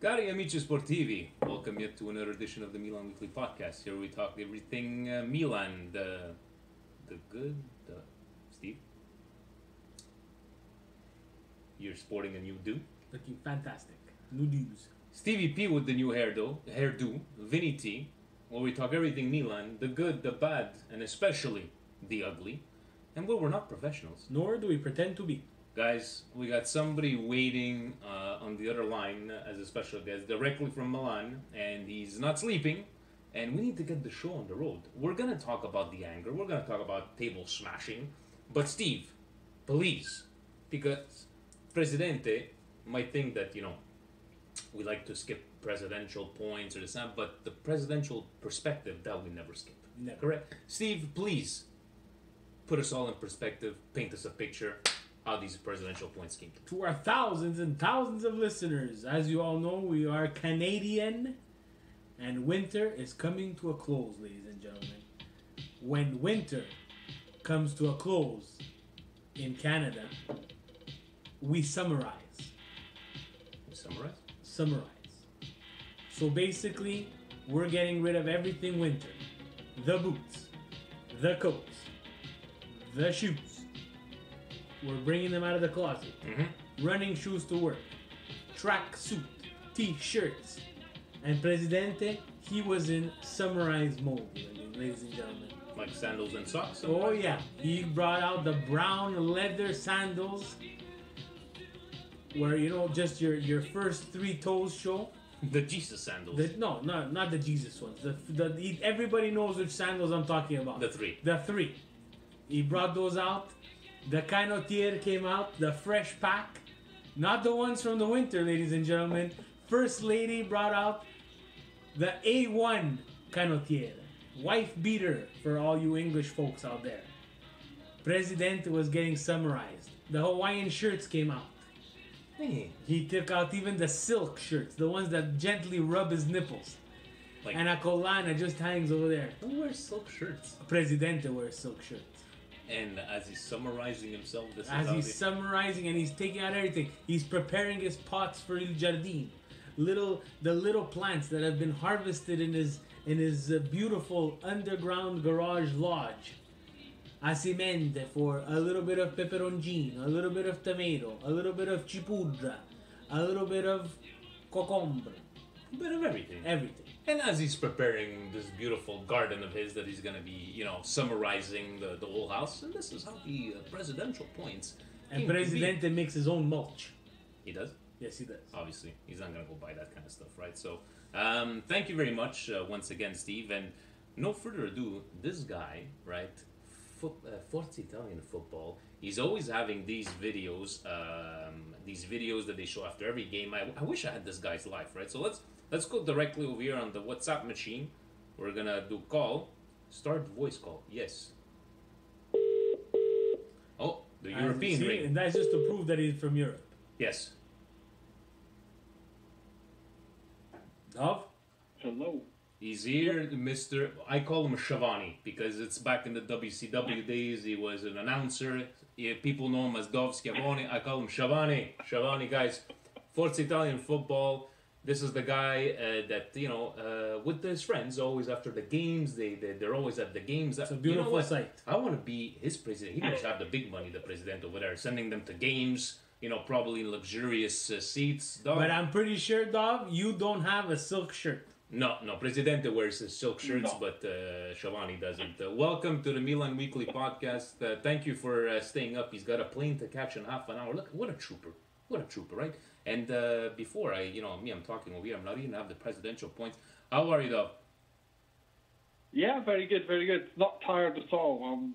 Cari amici sportivi, welcome yet to another edition of the Milan Weekly Podcast. Here we talk everything Milan, the good, Steve. You're sporting a new do. Looking fantastic. New news. Stevie P with the new hairdo, Vinny T, where we talk everything Milan, the good, the bad, and especially the ugly. And well, we're not professionals. Nor do we pretend to be. Guys, we got somebody waiting on the other line as a special guest directly from Milan, and he's not sleeping, and we need to get the show on the road. We're going to talk about the anger, we're going to talk about table smashing, but Steve, please, because Presidente might think that, we like to skip presidential points or this and that, but the presidential perspective, that we never skip. Never. Correct? Steve, please, put us all in perspective, paint us a picture how these presidential points came. To our thousands and thousands of listeners, as you all know, we are Canadian, and winter is coming to a close, ladies and gentlemen. When winter comes to a close in Canada, we summarize. Summarize? Summarize. So basically, we're getting rid of everything winter. The boots, the coats, the shoes. We're bringing them out of the closet. Mm-hmm. Running shoes to work. Track suit. T-shirts. And Presidente, he was in summarized mode, ladies and gentlemen. Like sandals and socks? Oh yeah. He brought out the brown leather sandals where, just your first three toes show. The Jesus sandals. No, not the Jesus ones. Everybody knows which sandals I'm talking about. The three. The three. He brought those out. The Canotier came out, the fresh pack. Not the ones from the winter, ladies and gentlemen. First Lady brought out the A1 Canotier. Wife beater for all you English folks out there. Presidente was getting summarized. The Hawaiian shirts came out. Hey. He took out even the silk shirts, the ones that gently rub his nipples. Like, and a colana just hangs over there. who wears silk shirts? Presidente wears silk shirts. And as he's summarizing himself, this As is how he's summarizing and he's taking out everything, he's preparing his pots for Il Giardin. The little plants that have been harvested in his beautiful underground garage lodge. Assimente for a little bit of peperoncino, a little bit of tomato, a little bit of cipolla, a little bit of cucumber. a bit of everything. Everything. And as he's preparing this beautiful garden of his that he's going to be, summarizing the whole house, and this is how the presidential points And came to be. Presidente makes his own mulch. He does? Yes, he does. Obviously, he's not going to go buy that kind of stuff, right? So, thank you very much once again, Steve. And no further ado, this guy, right, Forza Italian football, he's always having these videos that they show after every game. I wish I had this guy's life, right? So let's go directly over here on the WhatsApp machine. We're going to do call. Start voice call. Yes. Oh, the European See, ring. and that's just to prove that he's from Europe. Yes. Dov? Hello. He's here, Mr. I call him Shavani because it's back in the WCW days. He was an announcer. People know him as Dov Schiavone. I call him Shavani. Shavani, guys. Forza Italian football. This is the guy that, with his friends, always after the games, they're always at the games. It's a beautiful sight. I want to be his president. He must have the big money, the president over there, sending them to games, probably in luxurious seats. Dov. But I'm pretty sure, Dov, you don't have a silk shirt. No, Presidente wears his silk shirts, No. but Shavani doesn't. Welcome to the Milan Weekly Podcast. Thank you for staying up. He's got a plane to catch in half an hour. Look, what a trooper. What a trooper, right? And before I'm talking over here, I'm not even have the presidential points. How are you, though? Yeah, very good, very good. Not tired at all.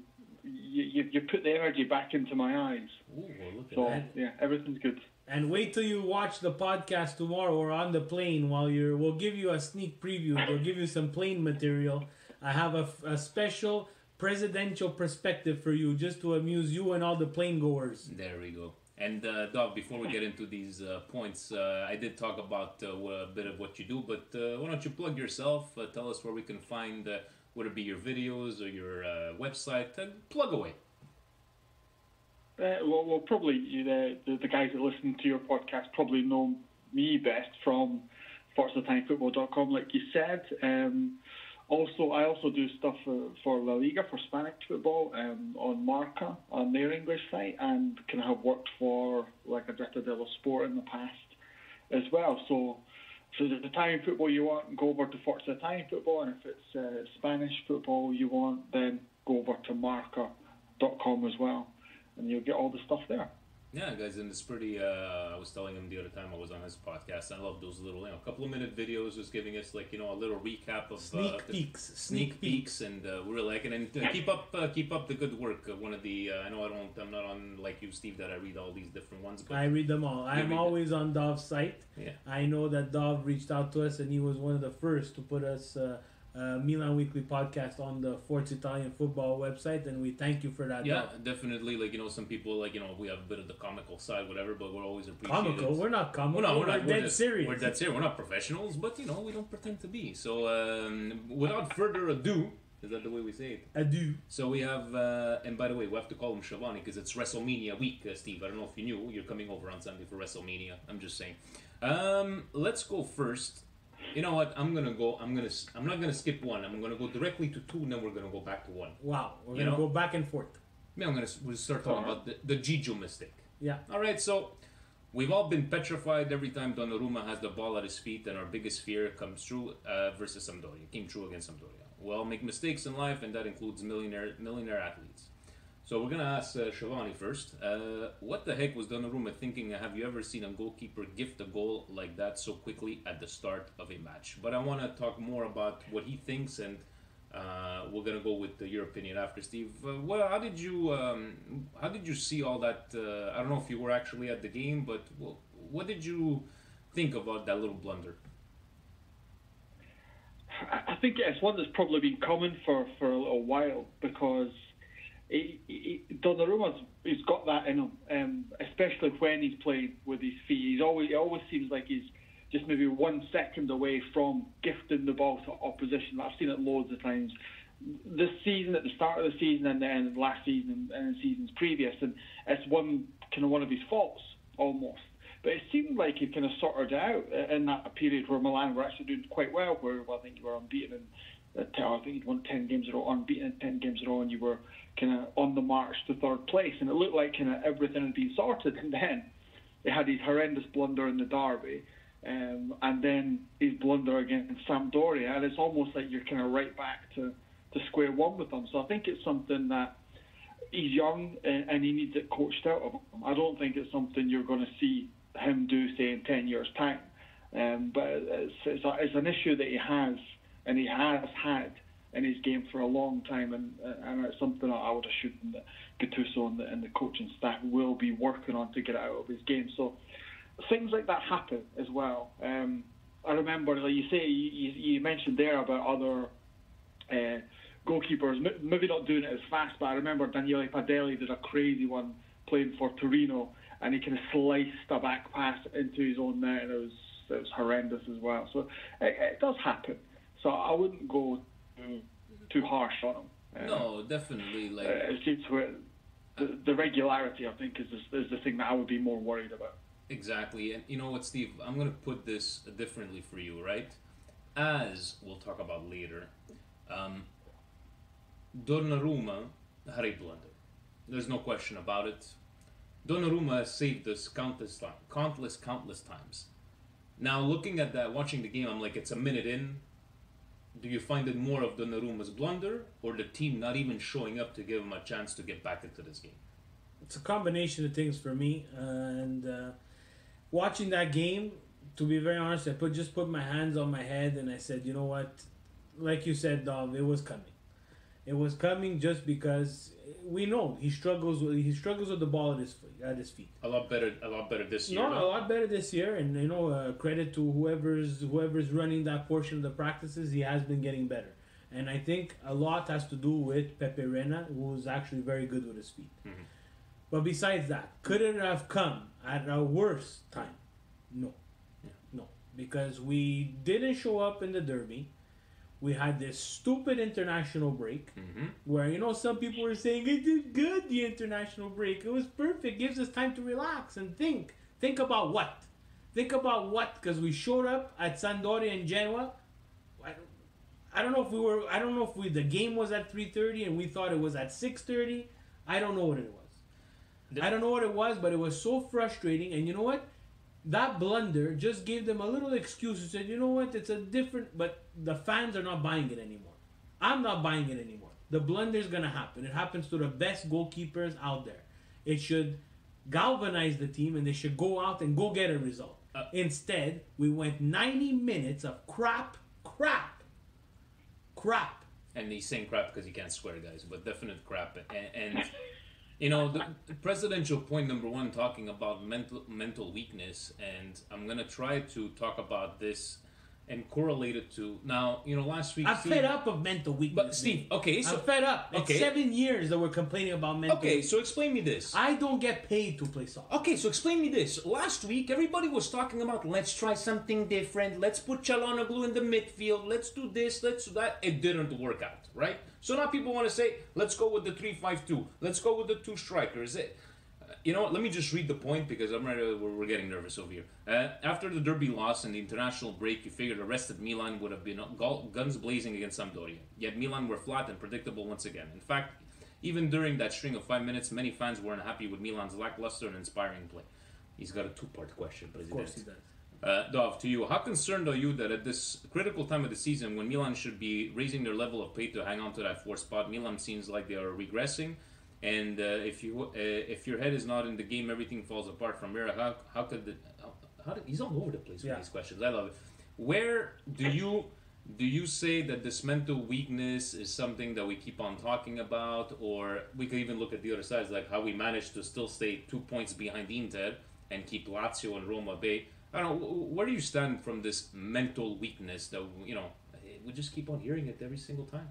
You put the energy back into my eyes. Ooh, well, look at So, that. yeah, everything's good. And wait till you watch the podcast tomorrow or on the plane we'll give you a sneak preview. We'll give you some plane material. I have a special presidential perspective for you just to amuse you and all the plane goers. There we go. And Dov, before we get into these points, I did talk about a bit of what you do, but why don't you plug yourself? Tell us where we can find, whether it be your videos or your website. Plug away. Well, probably the guys that listen to your podcast probably know me best from ForzaTimeFootball.com, like you said. I also do stuff for La Liga, for Spanish football, on Marca, on their English site, and kind of have worked for like a Gazzetta dello Sport in the past as well. So if it's Italian football you want, go over to Forza Italian Football, and if it's Spanish football you want, then go over to Marca.com as well, and you'll get all the stuff there. Yeah, guys, and it's pretty. I was telling him the other time I was on his podcast. I love those little, couple of minute videos, just giving us like a little recap of sneak peeks, and we really like it. And keep up the good work. One of the I know I'm not on like you, Steve, that I read all these different ones. But I read them all. I'm always on Dov's site. Yeah. I know that Dov reached out to us, and he was one of the first to put us. Milan Weekly podcast on the Forza Italian Football website, and we thank you for that. Yeah, Dov. definitely. Like some people we have a bit of the comical side, whatever, but we're always appreciated. Comical? We're not comical. Well, no, we're not. We're dead serious. We're dead serious. We're not professionals, but we don't pretend to be. So without further ado, is that the way we say it? Adieu. So we have, and by the way, we have to call him Shavani because it's WrestleMania week, Steve. I don't know if you knew. You're coming over on Sunday for WrestleMania. I'm just saying. Let's go first. You know what? I'm not gonna skip one. I'm gonna go directly to two, and then we're gonna go back to one. Wow, we're gonna go back and forth. Yeah, we'll start talking about the Gigio mistake. Yeah. All right. So we've all been petrified every time Donnarumma has the ball at his feet, and our biggest fear comes true versus Sampdoria. Came true against Sampdoria. Well, make mistakes in life, and that includes millionaire athletes. So we're gonna ask Shavani first. What the heck was Donnarumma thinking? Have you ever seen a goalkeeper gift a goal like that so quickly at the start of a match? But I want to talk more about what he thinks, and we're gonna go with your opinion after, Steve. How did you see all that? I don't know if you were actually at the game, but what did you think about that little blunder? I think it's one that's probably been coming for a little while, because Donnarumma's he's got that in him, especially when he's playing with his feet. It always seems like he's just maybe 1 second away from gifting the ball to opposition. I've seen it loads of times this season, at the start of the season, and then last season and seasons previous, and it's one of his faults almost. But it seemed like he kind of sorted it out in that period where Milan were actually doing quite well, where I think you were unbeaten I think you'd won 10 games in a row, unbeaten in 10 games in a row, and you were kind of on the march to third place, and it looked like kind of everything had been sorted. And then they had his horrendous blunder in the derby, and then his blunder against Sampdoria, and it's almost like you're kind of right back to square one with him. So I think it's something that he's young and he needs it coached out of him. I don't think it's something you're going to see him do, say, in 10 years' time. But it's an issue that he has, and he has had in his game for a long time, and it's something I would assume that Gattuso and the coaching staff will be working on to get it out of his game. So things like that happen as well. I remember, like you say, you mentioned there about other goalkeepers maybe not doing it as fast, but I remember Daniele Padelli did a crazy one playing for Torino, and he kind of sliced a back pass into his own net, and it was horrendous as well. So it does happen. So I wouldn't go too harsh on him. No, definitely. Like it's just where the regularity, I think, is the thing that I would be more worried about. Exactly. And you know what, Steve? I'm going to put this differently for you, right? As we'll talk about later, Donnarumma had a blunder. There's no question about it. Donnarumma has saved us countless times. Now, looking at that, watching the game, I'm like, it's a minute in. Do you find it more of Donnarumma's blunder, or the team not even showing up to give him a chance to get back into this game? It's a combination of things for me. Watching that game, to be very honest, I just put my hands on my head and I said, you know what? Like you said, Dov, it was coming. It was coming just because we know he struggles with the ball at his feet. A lot better this year. No, a lot better this year, and credit to whoever's running that portion of the practices. He has been getting better, and I think a lot has to do with Pepe Reina, who's actually very good with his feet. Mm-hmm. But besides that, could it have come at a worse time? No, no, because we didn't show up in the derby. We had this stupid international break where, some people were saying it did good, the international break. It was perfect. Gives us time to relax and think. Think about what? Think about what, because we showed up at Sampdoria and Genoa. I don't know if we were. I don't know if the game was at 3:30 and we thought it was at 6:30. I don't know what it was. I don't know what it was, but it was so frustrating. And you know what? That blunder just gave them a little excuse and said, you know what? It's a different. But the fans are not buying it anymore. I'm not buying it anymore. The blunder is gonna happen. It happens to the best goalkeepers out there. It should galvanize the team, and they should go out and go get a result. Instead, we went 90 minutes of crap. And he's saying crap because he can't swear, guys, but definite crap. And you know, the presidential point number one, talking about mental weakness, and I'm gonna try to talk about this and correlate it to now. You know, last week I'm fed up of mental weakness. But Steve, okay, so I'm fed up. It's okay. 7 years that we're complaining about mental. Okay, so explain me this. I don't get paid to play soccer. Okay, so explain me this. Last week, everybody was talking about let's try something different. Let's put Çalhanoğlu in the midfield. Let's do this. Let's do that. It didn't work out, right? So now people want to say, let's go with the 3-5-2. Let's go with the two strikers. You know what? Let me just read the point because we're getting nervous over here. After the derby loss and the international break, you figured the rest of Milan would have been guns blazing against Sampdoria. Yet Milan were flat and predictable once again. In fact, even during that string of 5 minutes, many fans weren't happy with Milan's lackluster and inspiring play. He's got a two-part question, President. Of course he does. Dov, to you, how concerned are you that at this critical time of the season, when Milan should be raising their level of play to hang on to that fourth spot, Milan seems like they are regressing? And if your head is not in the game, everything falls apart from here. How could he's all over the place with these questions. I love it. Where do you say that this mental weakness is something that we keep on talking about, or we could even look at the other sides, like how we managed to still stay 2 points behind Inter and keep Lazio and Roma bay? I don't know. Where do you stand from this mental weakness that we just keep on hearing it every single time?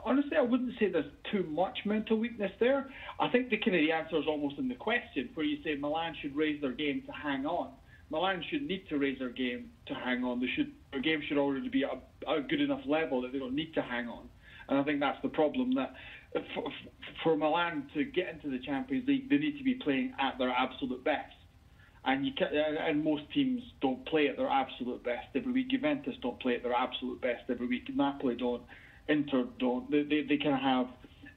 Honestly, I wouldn't say there's too much mental weakness there. I think the answer is almost in the question, where you say Milan should raise their game to hang on. Milan should need to raise their game to hang on. Their game should already be at a good enough level that they don't need to hang on. And I think that's the problem, that for Milan to get into the Champions League, they need to be playing at their absolute best. And most teams don't play at their absolute best every week. Juventus don't play at their absolute best every week. Napoli don't. Inter don't. They kind of have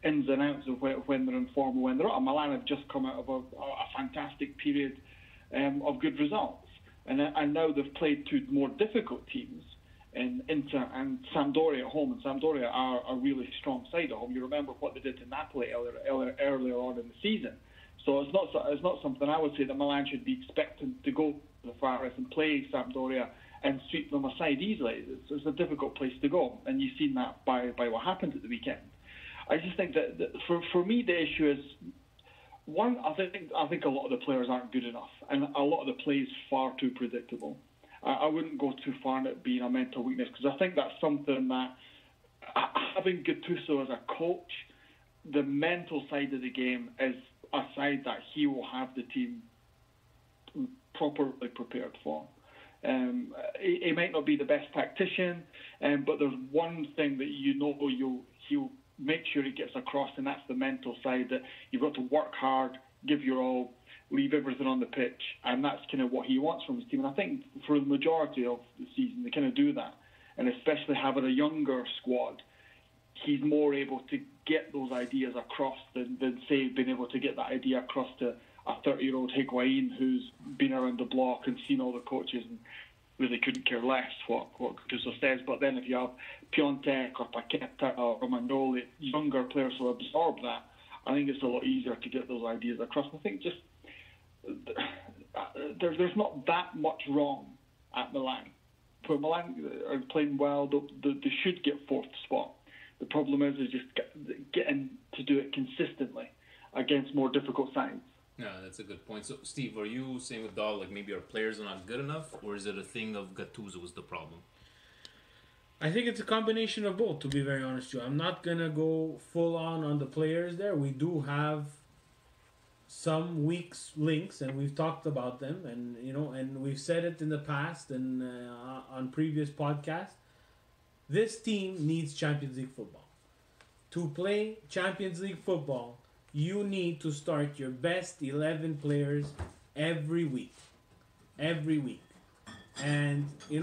ins and outs of when they're in form and when they're not. Milan have just come out of a fantastic period of good results. And now they've played two more difficult teams in Inter and Sampdoria at home. And Sampdoria are a really strong side at home. You remember what they did to Napoli earlier on in the season. So it's not something I would say that Milan should be expecting to go to the far east and play Sampdoria and sweep them aside easily. It's a difficult place to go, and you've seen that by what happened at the weekend. I just think that for me the issue is, one, I think a lot of the players aren't good enough, and a lot of the play is far too predictable. I wouldn't go too far in it being a mental weakness, because I think that's something that, having Gattuso as a coach, the mental side of the game is a side that he will have the team properly prepared for. He might not be the best tactician, but there's one thing that he'll make sure he gets across, and that's the mental side, that you've got to work hard, give your all, leave everything on the pitch, and that's kind of what he wants from his team. And I think for the majority of the season, they kind of do that, and especially having a younger squad, he's more able to get those ideas across than say, being able to get that idea across to a 30-year-old Higuain who's been around the block and seen all the coaches and really couldn't care less what Gattuso says. But then if you have Piontek or Paqueta or Romagnoli, younger players who absorb that, I think it's a lot easier to get those ideas across. I think just there's not that much wrong at Milan. For Milan are playing well, they should get fourth spot. The problem is just getting to do it consistently against more difficult sides. Yeah, that's a good point. So, Steve, are you saying with Dahl, like maybe our players are not good enough, or is it a thing of Gattuso was the problem? I think it's a combination of both, to be very honest with you. I'm not going to go full on the players there. We do have some weak links, and we've talked about them, and we've said it in the past and on previous podcasts. This team needs Champions League football. To play Champions League football, you need to start your best 11 players every week. every week. And the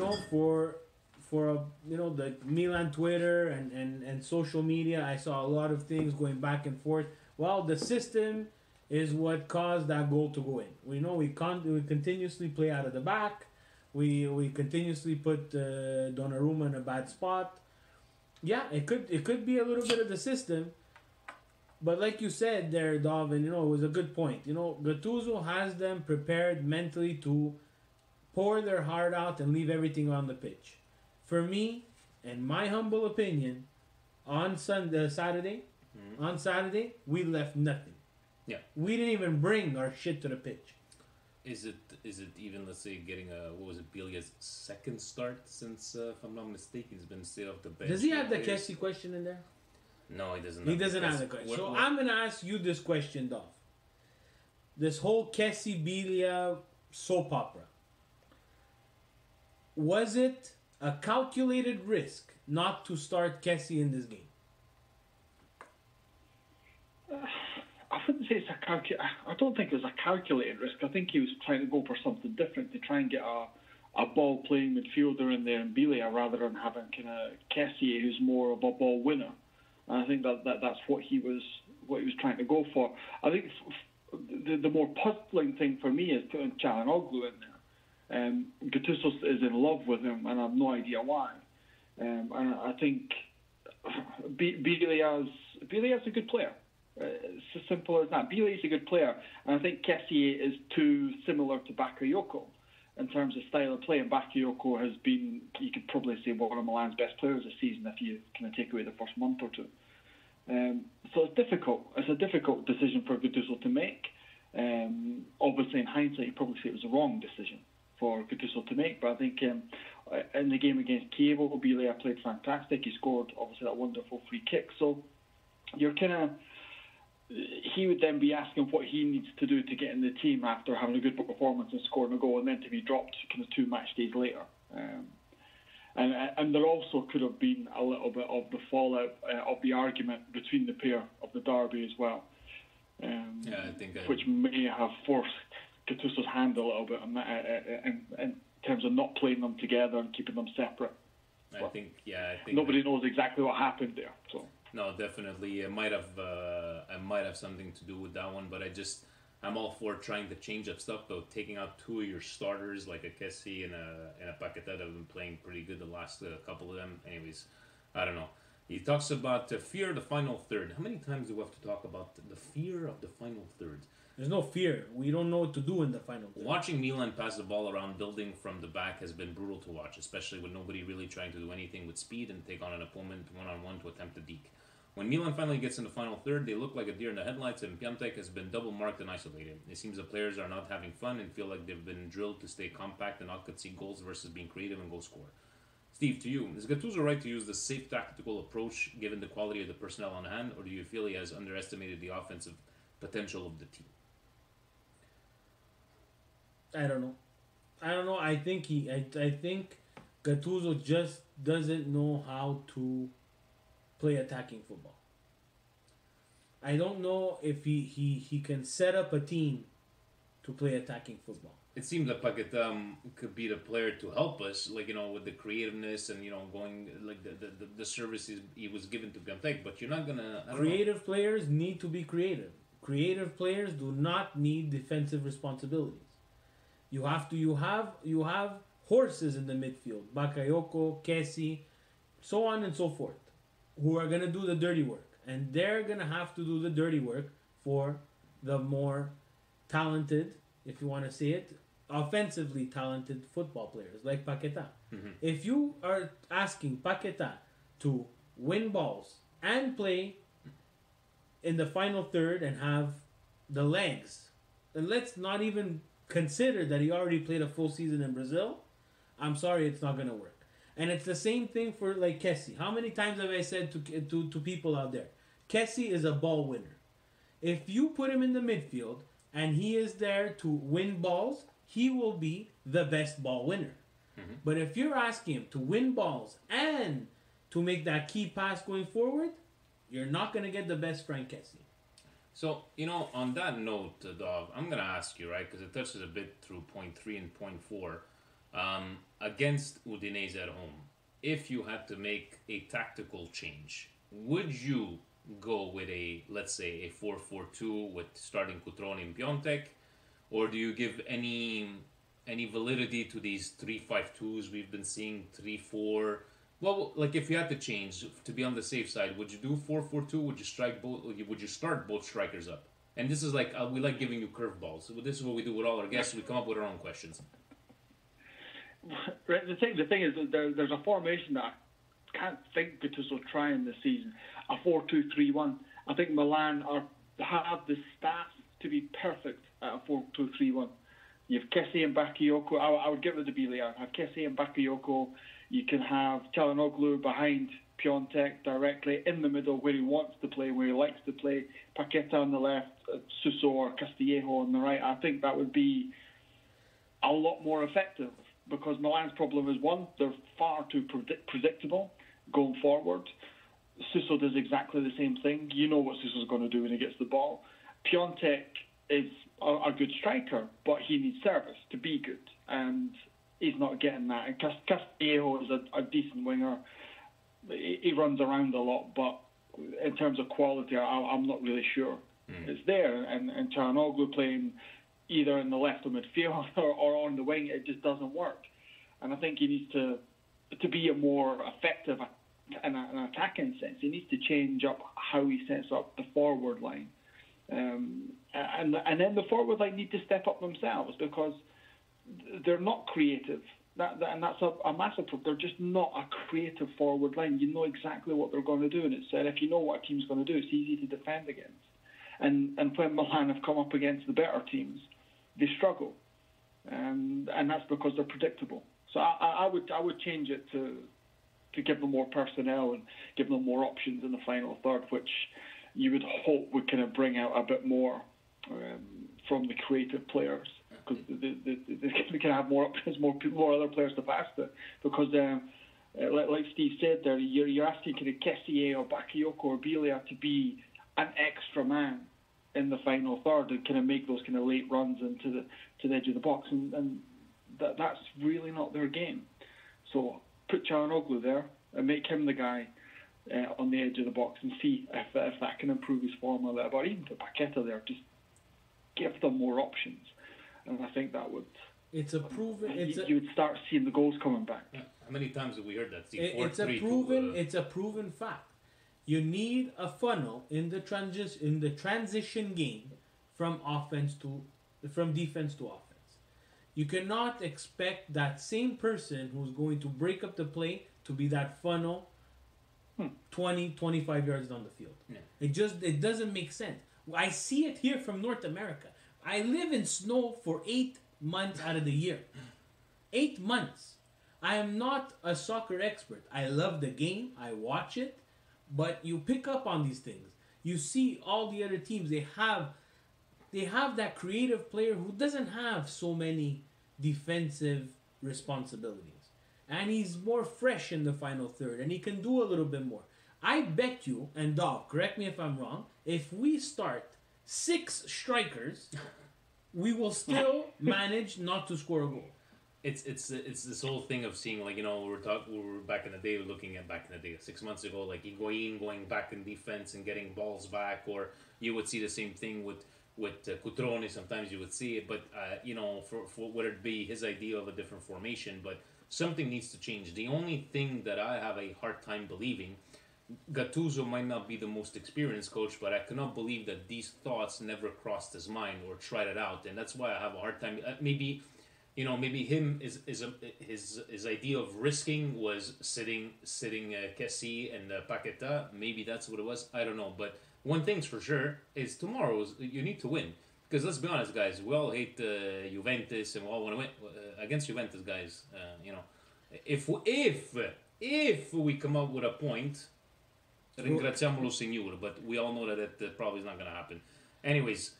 Milan Twitter and social media, I saw a lot of things going back and forth. Well, the system is what caused that goal to go in. We know we continuously play out of the back. We continuously put Donnarumma in a bad spot. Yeah, it could be a little bit of the system, but like you said there, Dov, it was a good point. Gattuso has them prepared mentally to pour their heart out and leave everything on the pitch. For me, in my humble opinion, on Saturday, we left nothing. Yeah. We didn't even bring our shit to the pitch. Is it even, let's say, getting Bilia's second start since, if I'm not mistaken, he's been stayed off the bench? Does he have the Kessie question in there? No, he doesn't. He doesn't have the question. So I'm gonna ask you this question, Dov. This whole Kessie Bilia soap opera. Was it a calculated risk not to start Kessie in this game? I wouldn't say it's I don't think it was a calculated risk. I think he was trying to go for something different, to try and get a ball playing midfielder in there in Bilia, rather than having kind of Kessie, who's more of a ball winner. And I think that's what he was trying to go for. I think the more puzzling thing for me is putting Çalhanoğlu in there. Gattuso is in love with him, and I have no idea why. And I think Bilia's a good player. It's as simple as that. Bilia's a good player, and I think Kessie is too similar to Bakayoko in terms of style of play. And Bakayoko has been, you could probably say, one of Milan's best players this season if you kind of take away the first month or two. So it's difficult. It's a difficult decision for Gattuso to make. Obviously, in hindsight, you probably say it was the wrong decision for Gattuso to make. But I think in the game against Kiev, Bilia played fantastic. He scored, obviously, that wonderful free kick. So you're kind of... He would then be asking what he needs to do to get in the team after having a good performance and scoring a goal, and then to be dropped kind of 2 match days later. And there also could have been a little bit of the fallout of the argument between the pair of the derby as well. I think which may have forced Gattuso's hand a little bit in terms of not playing them together and keeping them separate. I think nobody knows exactly what happened there. So. No, definitely, it might have something to do with that one. But I'm all for trying to change up stuff, though. Taking out 2 of your starters like a Kessie and a Paquetá that have been playing pretty good the last couple of them. Anyways, I don't know. He talks about fear of the final third. How many times do we have to talk about the fear of the final third? There's no fear. We don't know what to do in the final third. Watching Milan pass the ball around, building from the back, has been brutal to watch, especially with nobody really trying to do anything with speed and take on an opponent one-on-one to attempt a deke. When Milan finally gets in the final third, they look like a deer in the headlights, and Piątek has been double marked and isolated. It seems the players are not having fun and feel like they've been drilled to stay compact and not concede goals versus being creative and goal score. Steve, to you, is Gattuso right to use the safe tactical approach given the quality of the personnel on hand, or do you feel he has underestimated the offensive potential of the team? I don't know. I think Gattuso just doesn't know how to play attacking football. I don't know if he can set up a team to play attacking football. It seems that Paquetá could be the player to help us, like, with the creativeness and, going, like, the services he was given to Piątek, but you're not gonna... Creative players need to be creative. Creative players do not need defensive responsibilities. You have horses in the midfield, Bakayoko, Kessie, so on and so forth, who are going to do the dirty work. And they're going to have to do the dirty work for the more talented, if you want to say it, offensively talented football players like Paquetá. Mm-hmm. If you are asking Paquetá to win balls and play in the final third and have the legs, then let's not even consider that he already played a full season in Brazil. I'm sorry, it's not going to work. And it's the same thing for like Kessie. How many times have I said to people out there, Kessie is a ball winner. If you put him in the midfield and he is there to win balls, he will be the best ball winner. Mm-hmm. But if you're asking him to win balls and to make that key pass going forward, you're not going to get the best Frank Kessie. So, on that note, Dov, I'm going to ask you, right, because it touches a bit through point three and point four. Against Udinese at home, if you had to make a tactical change, would you go with let's say, a 4-4-2 with starting Cutrone and Piontek? Or do you give any validity to these 3-5-2s we've been seeing, 3-4? Well, like if you had to change to be on the safe side, would you do 4-4-2? Would you strike both? Would you start both strikers up? And this is like we like giving you curveballs. So this is what we do with all our guests. We come up with our own questions. Right, the thing is that there's a formation that I can't think Gattuso trying this season. A 4-2-3-1. I think Milan have the staff to be perfect at a 4-2-3-1. You have Kessie and Bakayoko. I would get rid of Bilia. Have Kessie and Bakayoko. You can have Çalhanoğlu behind Piontek directly in the middle where he wants to play, where he likes to play. Paqueta on the left, Suso or Castillejo on the right. I think that would be a lot more effective because Milan's problem is, one, they're far too predictable going forward. Suso does exactly the same thing. You know what Suso's going to do when he gets the ball. Piontek is a good striker, but he needs service to be good, and he's not getting that. And Castillejo is a decent winger. He runs around a lot, but in terms of quality, I'm not really sure it's there. And Çalhanoğlu playing either in the left or midfield or on the wing, it just doesn't work. And I think he needs to be a more effective in an attacking sense. He needs to change up how he sets up the forward line. And then the forward line need to step up themselves because they're not creative. And that's a massive problem. They're just not a creative forward line. You know exactly what they're going to do, and if you know what a team's going to do, it's easy to defend against. And when Milan have come up against the better teams, they struggle, and that's because they're predictable. So I would change it to give them more personnel and give them more options in the final third, which you would hope would kind of bring out a bit more from the creative players, because they can have more options, more other players to pass to. Because like Steve said there, you're asking kind of Kessie or Bakayoko or Bilia to be an extra man in the final third and kind of make those kind of late runs into the edge of the box, and that's really not their game. So put Çalhanoğlu there and make him the guy on the edge of the box and see if that can improve his form a little bit. Or even put Paqueta there, just give them more options, and I think that would. It's a proven. You would start seeing the goals coming back. Yeah. How many times have we heard that? It's a proven fact. You need a funnel in the transition game from defense to offense. You cannot expect that same person who's going to break up the play to be that funnel 20, 25 yards down the field. Yeah. It doesn't make sense. I see it here from North America. I live in snow for 8 months out of the year. 8 months. I am not a soccer expert. I love the game. I watch it. But you pick up on these things. You see all the other teams. They have that creative player who doesn't have so many defensive responsibilities. And he's more fresh in the final third. And he can do a little bit more. I bet you, and Dog, correct me if I'm wrong, if we start 6 strikers, we will still manage not to score a goal. It's this whole thing of seeing, like, we were back in the day, looking at back in the day, 6 months ago, like Higuain going back in defense and getting balls back, or you would see the same thing with Cutrone. Sometimes you would see it, but for whether it be his idea of a different formation, but something needs to change. The only thing that I have a hard time believing, Gattuso might not be the most experienced coach, but I cannot believe that these thoughts never crossed his mind or tried it out, and that's why I have a hard time. Maybe his idea of risking was sitting Kessie and Paqueta. Maybe that's what it was. I don't know. But one thing's for sure is tomorrow's you need to win, because let's be honest, guys. We all hate Juventus and we all want to win against Juventus, guys. If we come up with a point, ringraziamolo signor. But we all know that probably is not going to happen. Anyways.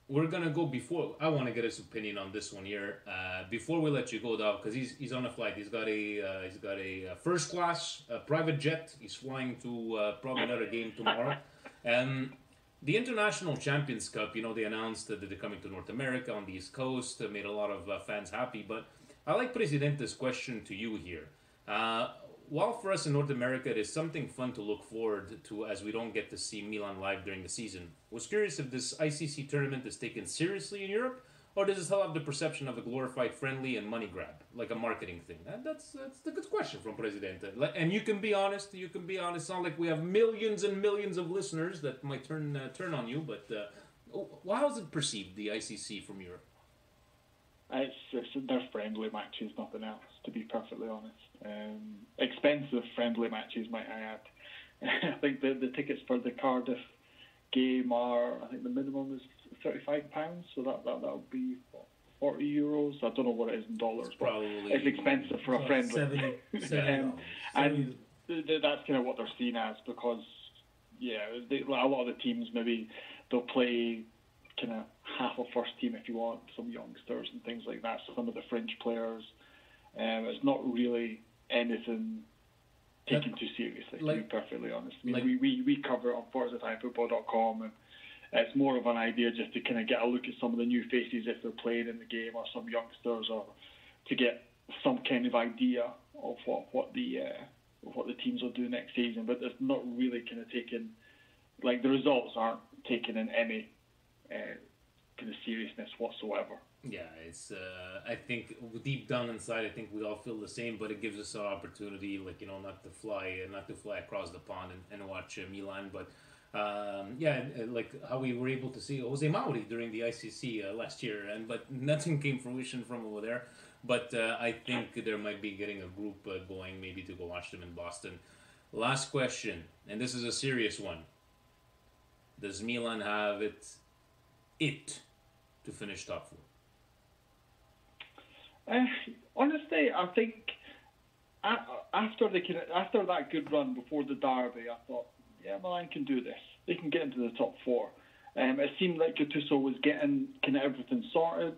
We're gonna go before. I want to get his opinion on this one here. Before we let you go, Dov, because he's on a flight. He's got a first class private jet. He's flying to probably another game tomorrow. The International Champions Cup, they announced that they're coming to North America on the East Coast, made a lot of fans happy. But I like Presidente's question to you here. Uh, while for us in North America, it is something fun to look forward to as we don't get to see Milan live during the season, was curious if this ICC tournament is taken seriously in Europe, or does it still have the perception of a glorified friendly and money grab, like a marketing thing? That's the good question from Presidente. And you can be honest. You can be honest. It's not like we have millions and millions of listeners that might turn on you. But how is it perceived, the ICC from Europe? They're friendly matches, nothing else. To be perfectly honest, expensive friendly matches, might I add. I think the tickets for the Cardiff game are, I think the minimum is £35, so that would be €40. I don't know what it is in dollars, but it's expensive for a friendly. 70 and that's kind of what they're seen as, because a lot of the teams, maybe they'll play kind of half a first team if you want, some youngsters and things like that, some of the fringe players. It's not really anything taken too seriously, to be perfectly honest. I mean, we cover it on ForzaTimeFootball.com, and it's more of an idea just to kind of get a look at some of the new faces if they're playing in the game, or some youngsters, or to get some kind of idea of what the teams will do next season. But it's not really kind of taken, like the results aren't taken in any kind of seriousness whatsoever. Yeah, it's. I think deep down inside, I think we all feel the same, but it gives us an opportunity, like not to fly across the pond and watch Milan. But like how we were able to see Jose Mauri during the ICC last year, but nothing came fruition from over there. But I think there might be getting a group going, maybe to go watch them in Boston. Last question, and this is a serious one. Does Milan have it to finish top four? Honestly, I think after that good run before the derby, I thought, Milan can do this. They can get into the top four. It seemed like Gattuso was getting kind of everything sorted,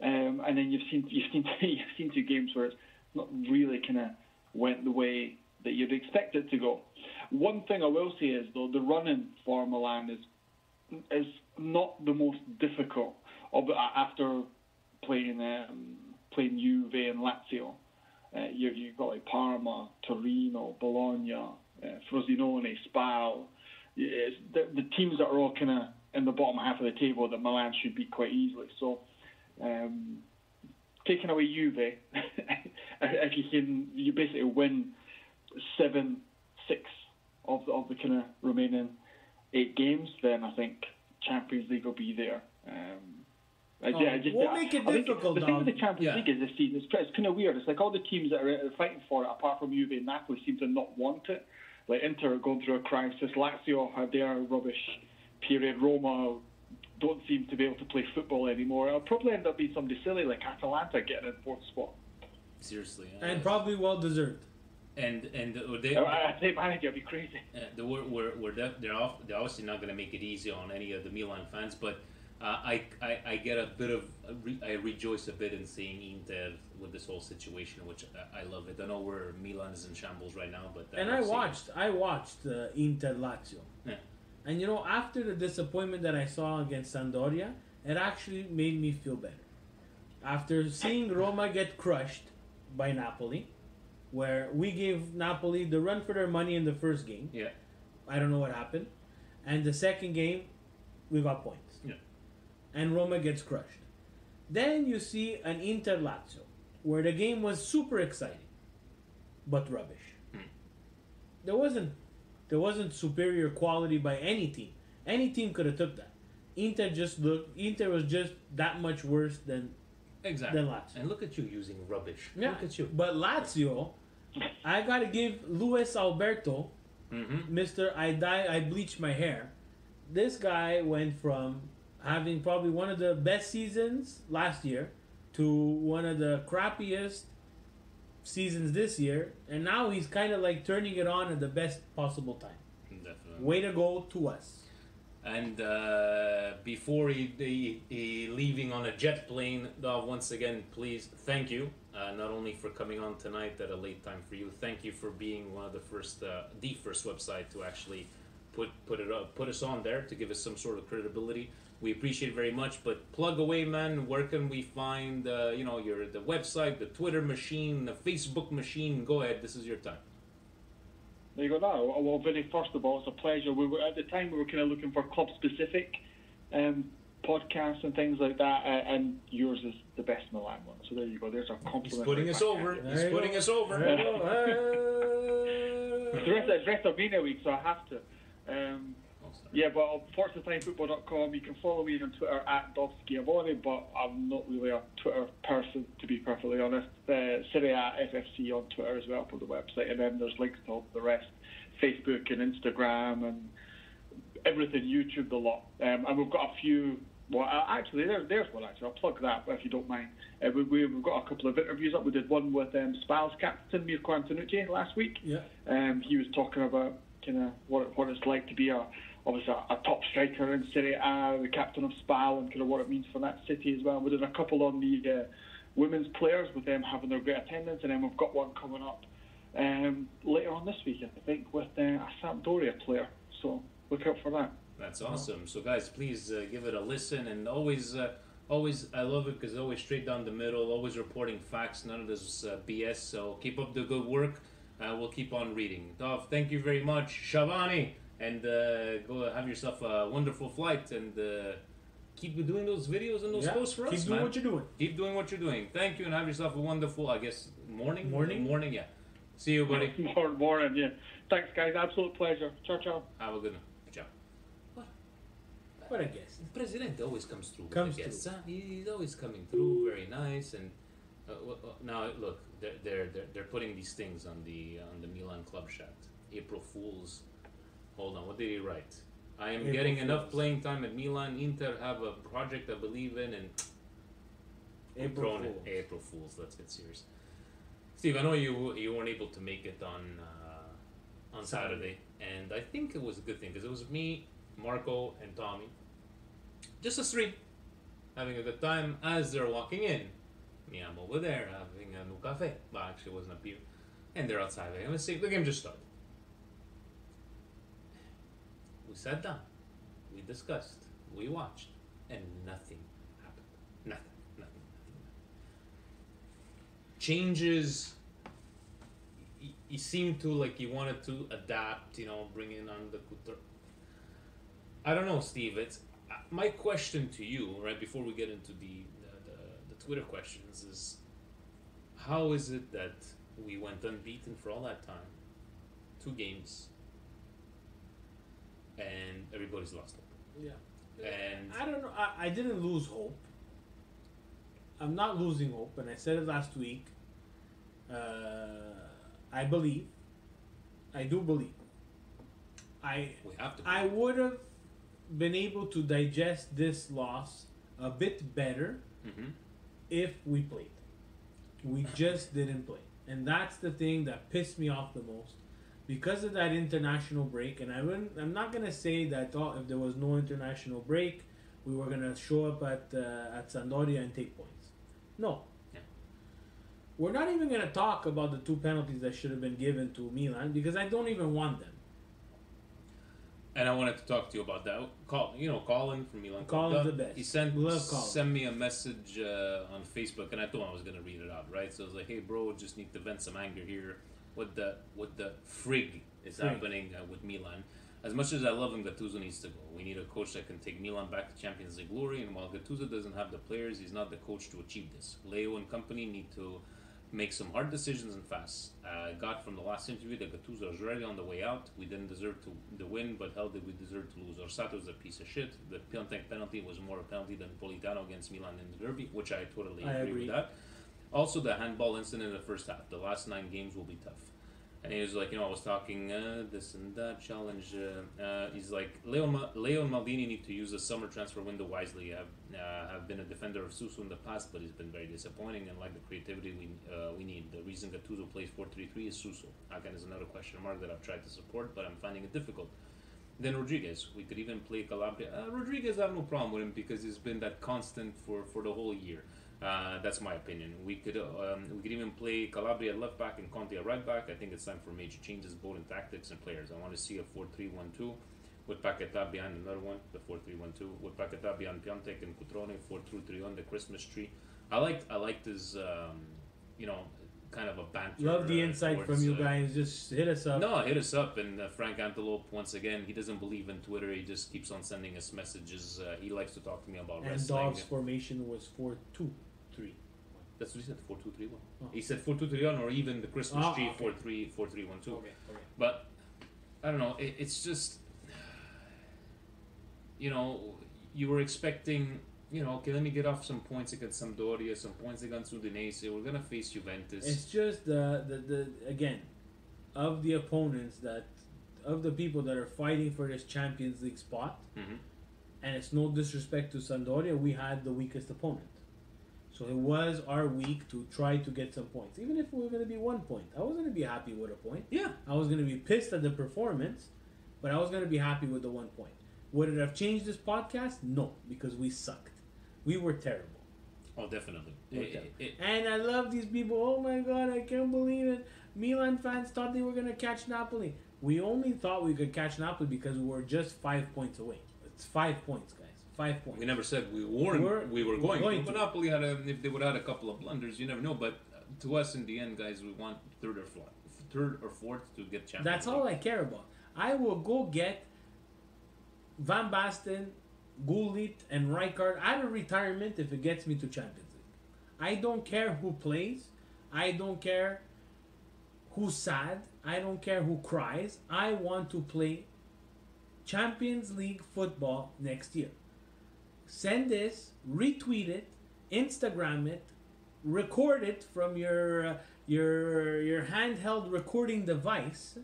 and then you've seen two games where it's not really kind of went the way that you'd expect it to go. One thing I will say is, though, the running for Milan is not the most difficult. After playing Juve and Lazio, you've got like Parma, Torino, Bologna, Frosinone, Spal. The teams that are all kind of in the bottom half of the table that Milan should beat quite easily. So, taking away Juve, if you basically win 7-6 of the kind of remaining 8 games, then I think Champions League will be there. We'll make it difficult. The thing with the Champions League is this season, it's kind of weird. It's like all the teams that are fighting for it, apart from Juve and Napoli, seem to not want it. Like Inter are going through a crisis. Lazio had their rubbish period. Roma don't seem to be able to play football anymore. It'll probably end up being somebody silly like Atalanta getting in 4th spot. Seriously, and probably well deserved. I think manager would be crazy. They're obviously not going to make it easy on any of the Milan fans, but I get a bit of I rejoice a bit in seeing Inter with this whole situation, which I love it. I know where Milan is in shambles right now, but I watched Inter Lazio, and after the disappointment that I saw against Sampdoria, it actually made me feel better. After seeing Roma get crushed by Napoli, where we gave Napoli the run for their money in the first game. Yeah. I don't know what happened. And the second game, we got points. Yeah. And Roma gets crushed. Then you see an Inter Lazio, where the game was super exciting, but rubbish. There wasn't superior quality by any team. Any team could have took that. Inter was just that much worse than Lazio. And look at you using rubbish. Yeah. Look at you. But Lazio, I gotta give Luis Alberto, Mr. I bleached my hair. This guy went from having probably one of the best seasons last year to one of the crappiest seasons this year, and now he's kind of like turning it on at the best possible time. Definitely. Way to go to us. And before he leaving on a jet plane, Dov, once again, please, thank you. Not only for coming on tonight at a late time for you, thank you for being one of the first website to actually put us on there to give us some sort of credibility. We appreciate it very much. But plug away, man. Where can we find the website, the Twitter machine, the Facebook machine? Go ahead. This is your time. There you go. Now, well, very first of all, it's a pleasure. We were at the time we were kind of looking for club specific podcasts and things like that, and yours is the best Milan one. So there you go. There's our compliment. He's putting us over. He's putting us over. It's the rest of me week, so I have to. Yeah, but ForzaTimeFootball.com. You can follow me on Twitter at Dovschiavone, but I'm not really a Twitter person, to be perfectly honest. Serie A FFC on Twitter as well for the website, and then there's links to all the rest, Facebook and Instagram and everything, YouTube, the lot. And we've got a few. Well, actually, there's one. Actually, I'll plug that if you don't mind. We've got a couple of interviews up. We did one with Spal's captain Mirko Antonucci last week. Yeah. He was talking about kind of what it's like to be obviously a top striker in Serie A, the captain of Spal, and kind of what it means for that city as well. We did a couple on the women's players with them having their great attendance, and then we've got one coming up later on this week, I think, with a Sampdoria player. So look out for that. That's awesome. So guys, please give it a listen, and always I love it because it's always straight down the middle, always reporting facts, none of this BS. So keep up the good work. We'll keep on reading. Dov, thank you very much. Shavani, and go have yourself a wonderful flight, and keep doing those videos and those posts for us, Keep doing what you're doing. Keep doing what you're doing. Thank you, and have yourself a wonderful, I guess, morning, yeah. See you, buddy. Morning, yeah. Thanks, guys. Absolute pleasure. Ciao, ciao. Have a good one. Ciao. What a guess. The president always comes through. Comes with the guests, through. huh? He's always coming through, very nice. And now look, they're putting these things on the Milan club chat. April Fools. Hold on, what did he write? I am April getting Fools. enough playing time at Milan. Inter have a project I believe in, and April Fools. April Fools. Let's get serious. Steve, I know you weren't able to make it on Saturday, and I think it was a good thing because it was me, Marco, and Tommy, just us three, having a good time as they're walking in. Me, I'm over there having a new cafe. Well, actually, it wasn't a beer, and they're outside. I'm gonna see the game just started. We sat down, we discussed, we watched, and nothing happened. Nothing. Changes. He seemed to like he wanted to adapt, bring in on the Couture. I don't know, Steve. It's my question to you, right before we get into the Twitter questions, is how is it that we went unbeaten for all that time, 2 games, and everybody's lost hope? Yeah. And I don't know. I didn't lose hope. I'm not losing hope, and I said it last week. I believe. I do believe. we have to. I would have been able to digest this loss a bit better if we played. We just didn't play. And that's the thing that pissed me off the most. Because of that international break, and I'm not going to say that if there was no international break, we were going to show up at Sampdoria and take points. No. Yeah. We're not even going to talk about the 2 penalties that should have been given to Milan because I don't even want them. And I wanted to talk to you about that. Colin from Milan. Colin's the best. He We love Colin. sent me a message on Facebook, and I told him I was gonna read it out, right? So I was like, "Hey, bro, just need to vent some anger here. What the frig is happening with Milan? As much as I love him, Gattuso needs to go. We need a coach that can take Milan back to Champions League glory. And while Gattuso doesn't have the players, he's not the coach to achieve this. Leo and company need to make some hard decisions and fast. Got from the last interview that Gattuso was already on the way out. We didn't deserve to win, but hell did we deserve to lose. Orsato was a piece of shit. The Piontek penalty was more a penalty than Politano against Milan in the derby, which I totally agree with that. Also, the handball incident in the first half. The last 9 games will be tough. And he was like, I was talking this and that challenge. He's like, Leo and Maldini need to use the summer transfer window wisely. Have been a defender of Suso in the past, but he's been very disappointing and like the creativity we need. The reason Gattuso plays 4-3-3 is Suso. Again, is another question mark that I've tried to support, but I'm finding it difficult. Then Rodriguez. We could even play Calabria. Rodriguez, I have no problem with him because he's been that constant for the whole year. That's my opinion. We could even play Calabria at left back and Conte at right back. I think it's time for major changes both in tactics and players. I want to see a 4-3-1-2 with Paquetá behind another one, the 4-3-1-2, with Paquetá behind Piontek and Cutrone, 4-2-3 on the Christmas tree. I liked his, kind of a banter. Love the insight from you guys. Just hit us up. No, hit us up. And Frank Antelope, once again, he doesn't believe in Twitter. He just keeps on sending us messages. He likes to talk to me about and wrestling. Dog's formation was 4-2-3. That's what he said, 4-2-3-1. Oh. He said 4-2-3-1 or even the Christmas tree, okay. 4-3-1-2. Okay. But, I don't know, it's just, you were expecting, okay, let me get off some points against Sampdoria, some points against Udinese. We're going to face Juventus. It's just the again, of the opponents of the people that are fighting for this Champions League spot, Mm-hmm. and it's no disrespect to Sampdoria, we had the weakest opponent. So it was our week to try to get some points. Even if we were going to be 1 point. I was going to be happy with a point. Yeah. I was going to be pissed at the performance, but I was going to be happy with the 1 point. Would it have changed this podcast? No, because we sucked. We were terrible. Oh, definitely. And I love these people. Oh my God, I can't believe it. Milan fans thought they were going to catch Napoli. We only thought we could catch Napoli because we were just 5 points away. It's 5 points, guys. 5 points. We never said we were going to. Napoli had if they would have had a couple of blunders, you never know. But to us, in the end, guys, we want third or fourth to get Champions That's all I care about. I will go get Van Basten, Gullit, and Rijkaard out of retirement if it gets me to Champions League. I don't care who plays. I don't care who's sad. I don't care who cries. I want to play Champions League football next year. Send this, retweet it, Instagram it, record it from your handheld recording device.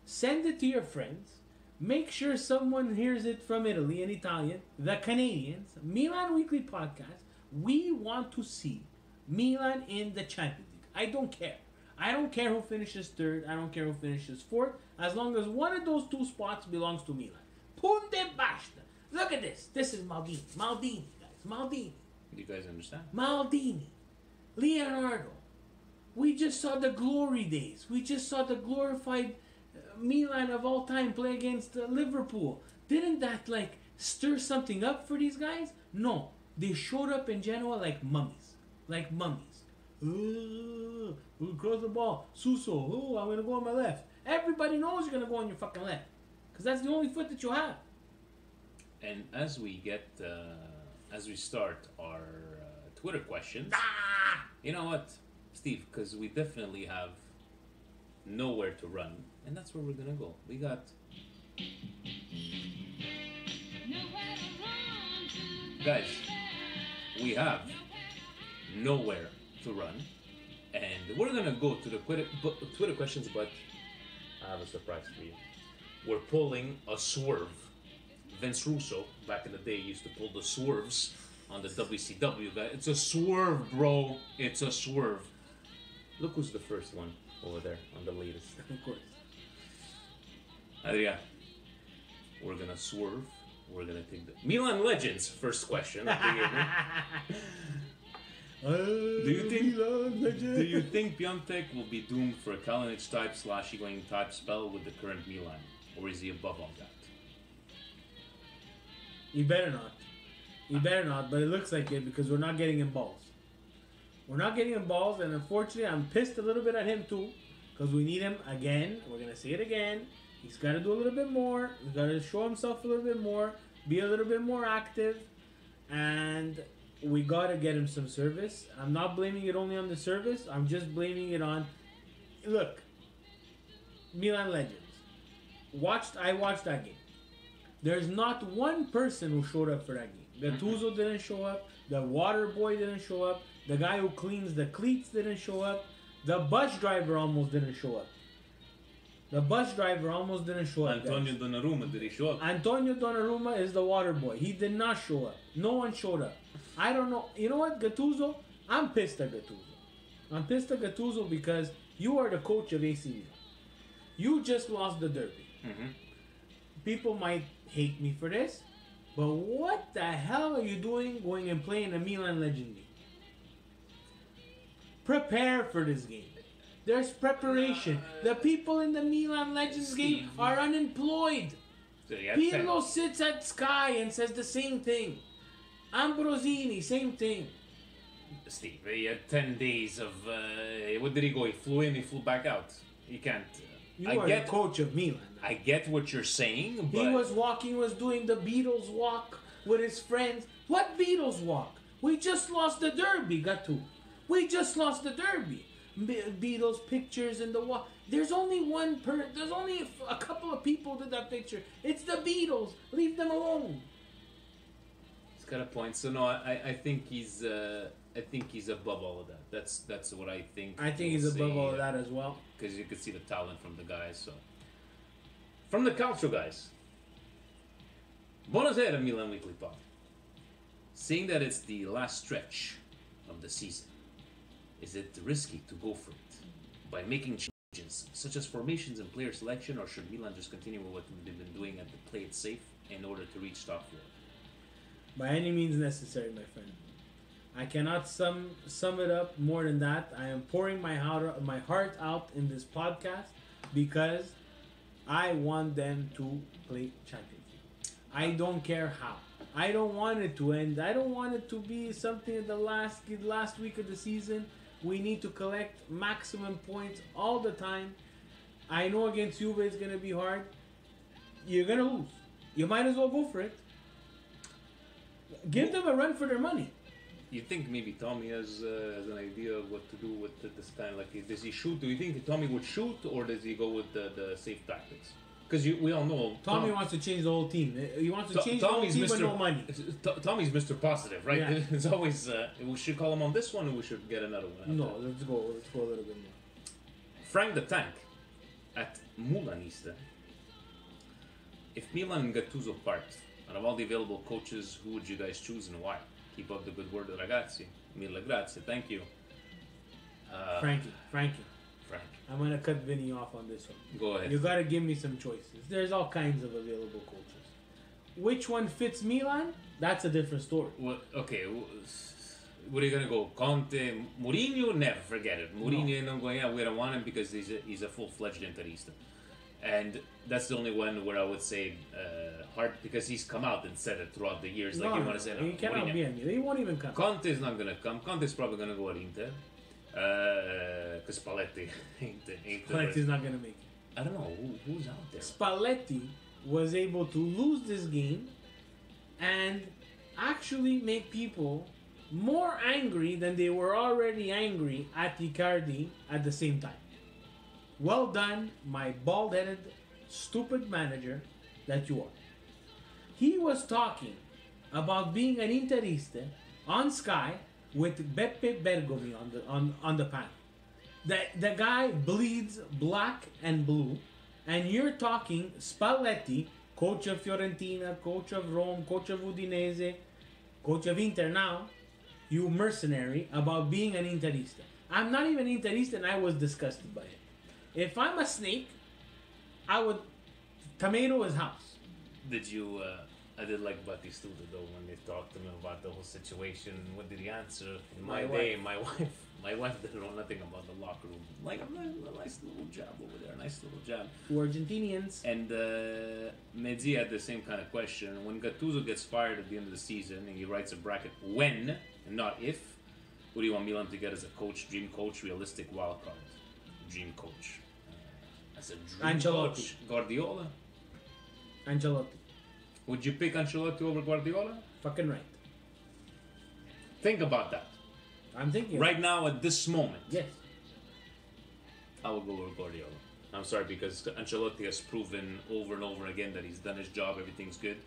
Send it to your friends. Make sure someone hears it from Italy in Italian. The Canadians, Milan Weekly Podcast. We want to see Milan in the Champions League. I don't care. I don't care who finishes third. I don't care who finishes fourth. As long as one of those two spots belongs to Milan. Punte basta. Look at this. This is Maldini. Maldini, guys. Maldini. You guys understand? Maldini. Leonardo. We just saw the glory days. We just saw the glorified Milan of all time play against Liverpool. Didn't that stir something up for these guys? No. They showed up in Genoa like mummies. Like mummies. We'll cross the ball. Suso. Oh, I'm going to go on my left. Everybody knows you're going to go on your fucking left. Because that's the only foot that you have. And as we start our Twitter questions, you know what, Steve? Because we definitely have nowhere to run, and that's where we're gonna go. We got guys. We have nowhere to run, and we're gonna go to the Twitter questions. But I have a surprise for you. We're pulling a swerve. Vince Russo, back in the day, used to pull the swerves on the WCW guy. It's a swerve, bro. It's a swerve. Look who's the first one over there on the latest. Of course. Adrian, we're gonna swerve. We're gonna take the Milan Legends first question. Do you think Piontek will be doomed for a Kalinic type / Higuain type spell with the current Milan, or is he above all that? He better not. He better not, but it looks like it because we're not getting him balls. We're not getting him balls, and unfortunately, I'm pissed a little bit at him too because we need him again. We're going to say it again. He's got to do a little bit more. He's got to show himself a little bit more, be a little bit more active, and we got to get him some service. I'm not blaming it only on the service. I'm just blaming it on... Look, Milan Legends. I watched that game. There's not one person who showed up for that game. Gattuso didn't show up. The water boy didn't show up. The guy who cleans the cleats didn't show up. The bus driver almost didn't show up. Antonio Donnarumma, did he show up? Antonio Donnarumma is the water boy. He did not show up. No one showed up. I don't know. You know what, Gattuso? I'm pissed at Gattuso because you are the coach of AC Milan. You just lost the derby. Mm-hmm. People might hate me for this, but what the hell are you doing going and playing a Milan Legend game? Prepare for this game. There's preparation. The people in the Milan Legends game are unemployed. So he had 10. Pirlo sits at Sky and says the same thing. Ambrosini, same thing. Steve, he had 10 days of. What did he go? He flew in, he flew back out. He can't. You I are get, the coach of Milan. I get what you're saying, but. He was doing the Beatles walk with his friends. What Beatles walk? We just lost the Derby, Gatu. We just lost the Derby. Beatles pictures in the walk. There's only there's only a couple of people did that picture. It's the Beatles. Leave them alone. He's got a point. So no, I think he's above all of that. That's what I think. I think he's above all of that as well. Because you could see the talent from the guys. So from the Calcio guys. Buonasera, Milan Weekly Pod. Seeing that it's the last stretch of the season, is it risky to go for it by making changes such as formations and player selection, or should Milan just continue with what they've been doing and to play it safe in order to reach top four? By any means necessary, my friend. I cannot sum it up more than that. I am pouring my heart out in this podcast because I want them to play Champions League. I don't care how. I don't want it to end. I don't want it to be something in the last week of the season. We need to collect maximum points all the time. I know against Juve it's going to be hard. You're going to lose. You might as well go for it. Give them a run for their money. You think maybe Tommy has an idea of what to do with this kind? Like, does he shoot? Do you think Tommy would shoot, or does he go with the safe tactics? Because we all know Tommy wants to change the whole team. He wants to change the whole team with no money. Tommy's Mr. Positive, right? Yeah. It's always we should call him on this one, or we should get another one. No, let's go a little bit more. Frank the Tank at Mulanista. If Milan and Gattuso part, out of all the available coaches, who would you guys choose and why? Keep up the good word, ragazzi. Mille grazie. Thank you. Frankie. Frank. I'm going to cut Vinny off on this one. Go ahead. You got to give me some choices. There's all kinds of available coaches. Which one fits Milan? That's a different story. Well, okay. Where are you going to go? Conte? Mourinho? Never. Forget it. Mourinho, no. We don't want him because he's a full-fledged Interista. And that's the only one where I would say hard, because he's come out and said it throughout the years. Like you want to say, no, he cannot Mourinho. be on you. He won't even come. Conte is not going to come. Conte's probably going to go at Inter. Because Spalletti ain't Spalletti's not going to make it. I don't know who's out there. Spalletti was able to lose this game and actually make people more angry than they were already angry at Icardi at the same time. Well done, my bald-headed, stupid manager that you are. He was talking about being an Interista on Sky with Beppe Bergomi on the panel. The guy bleeds black and blue, and you're talking Spalletti, coach of Fiorentina, coach of Rome, coach of Udinese, coach of Inter now, you mercenary, about being an Interista. I'm not even Interista, and I was disgusted by it. If I'm a snake, I would tomato his house. Did you? I did like Batistuta though when they talked to me about the whole situation. What did he answer? In my day, my wife didn't know nothing about the locker room. Like a nice little jab over there, nice little jab. Two Argentinians. And Mezzi had the same kind of question. When Gattuso gets fired at the end of the season, and he writes a bracket when and not if, who do you want Milan to get as a coach? Dream coach, realistic wild card. Dream coach. As a dream Ancelotti. coach, Guardiola. Ancelotti. Would you pick Ancelotti over Guardiola? Fucking right. Think about that. I'm thinking. Right now, at this moment, Yes. I will go with Guardiola. I'm sorry, because Ancelotti has proven over and over again that he's done his job, everything's good.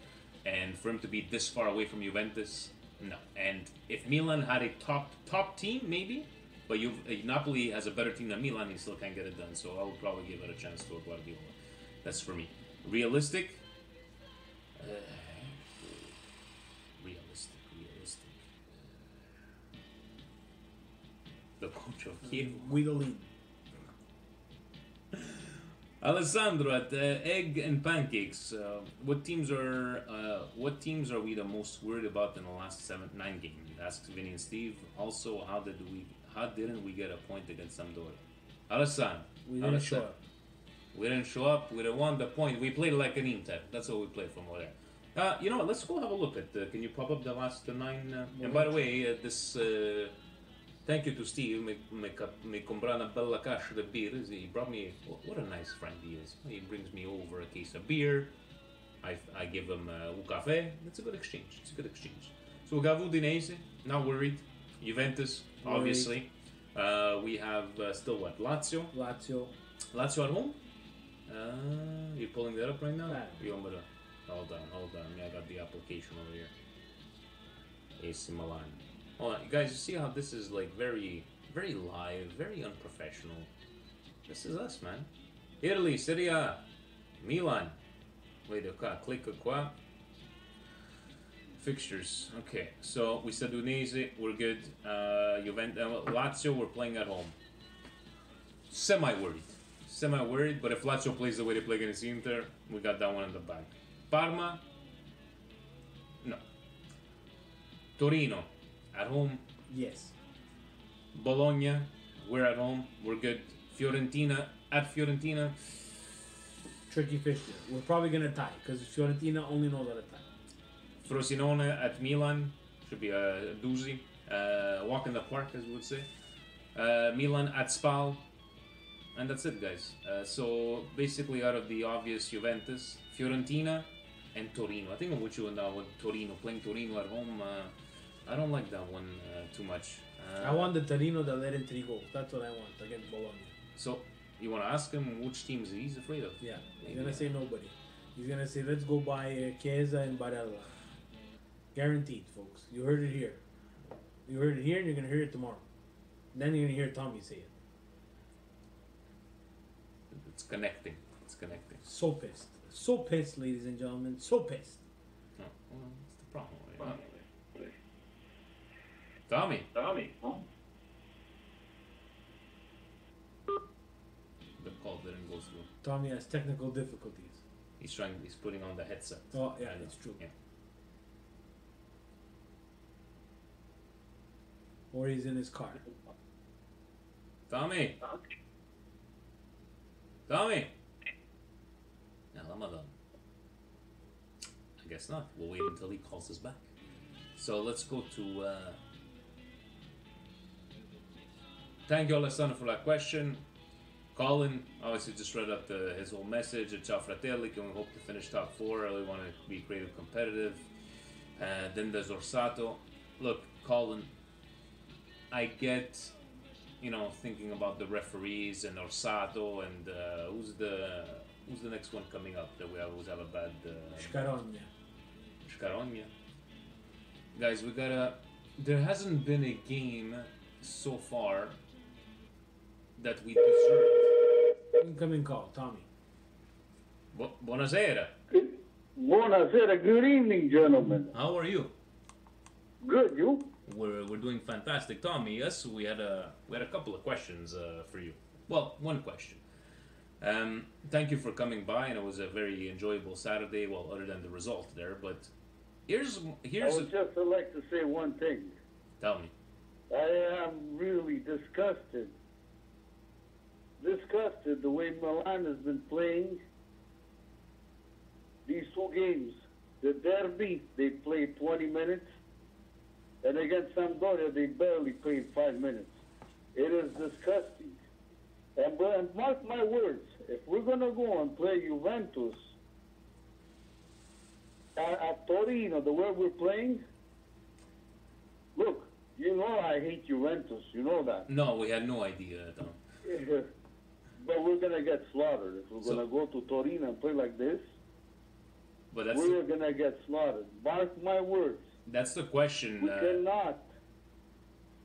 And for him to be this far away from Juventus, no. And if Milan had a top team, maybe, but Napoli has a better team than Milan, he still can't get it done. So I would probably give it a chance to Guardiola. That's for me. Realistic. The coach of Kiev. Guidolin. Alessandro at Egg and Pancakes. What teams are we the most worried about in the last 9 games? Asks Vinny and Steve. Also, how didn't we get a point against Sampdoria? Alessandro. We didn't show up. We didn't show up. We didn't want the point. We played like an Inter. That's what we played from over there. You know what? Let's go have a look at. Can you pop up the last nine? And by the way, this. Thank you to Steve. Me comprar una bella caixa de beers. He brought me. What a nice friend he is. He brings me over a case of beer. I give him un cafe. It's a good exchange. It's a good exchange. So we got Udinese. Not worried. Juventus, obviously. We have still what? Lazio. Lazio at home. You're pulling that up right now? You want me to hold on. I got the application over here. AC Milan. Hold on, you guys. You see how this is like very, very live, very unprofessional. This is us, man. Italy, Serie A, Milan. Wait, click qua. Fixtures. Okay, so we said Udinese, we're good. Juventus, Lazio, we're playing at home. Semi-worried, but if Lazio plays the way they play against Inter, we got that one in the bag. Parma, no. Torino, at home. Yes. Bologna, we're at home, we're good. Fiorentina, at Fiorentina. Tricky fixture. We're probably going to tie because Fiorentina only knows how to tie. Frosinone at Milan, should be a doozy. Walk in the park, as we would say. Milan at Spal. And that's it, guys. So basically, out of the obvious, Juventus, Fiorentina, and Torino. I think I'm with you on that one. Torino, playing Torino at home. I don't like that one too much. I want the Torino that let in 3 goals. That's what I want against Bologna. So you want to ask him which teams he's afraid of? Yeah, he's gonna say nobody. He's gonna say let's go buy Chiesa and Barella. Guaranteed, folks. You heard it here. You heard it here, and you're gonna hear it tomorrow. Then you're gonna hear Tommy say it. It's connecting. So pissed, ladies and gentlemen. So pissed. Oh, well, that's the problem. Right? Tommy. Huh? The call didn't go through. Tommy has technical difficulties. He's putting on the headset. Oh yeah, it's true. Yeah. Or he's in his car. Tommy. Now, Ramadan. I guess not. We'll wait until he calls us back. So let's go to. Thank you, Alessandro, for that question. Colin obviously just read up his whole message. Ciao fratelli, can we hope to finish top 4? I really want to be creative, competitive. Then there's Orsato. Look, Colin, I get, thinking about the referees and Orsato and who's the next one coming up that we always have a bad. Scarogna. Guys, there hasn't been a game so far that we deserved. Incoming call, Tommy. Buonasera. Buonasera. Good evening, gentlemen. How are you? Good. You? We're doing fantastic, Tommy. Yes, we had a couple of questions for you. Well, one question. Thank you for coming by, and it was a very enjoyable Saturday. Well, other than the result there, but here's. I would just like to say one thing. Tell me. I am really disgusted the way Milan has been playing these 2 games. The derby, they played 20 minutes, and against Sampdoria, they barely played 5 minutes. It is disgusting. And mark my words, if we're going to go and play Juventus at Torino, the way we're playing, look, you know I hate Juventus, you know that. No, we had no idea, Tom. But we're going to get slaughtered. If we're going to go to Torino and play like this, we're going to get slaughtered. Mark my words. That's the question. We cannot.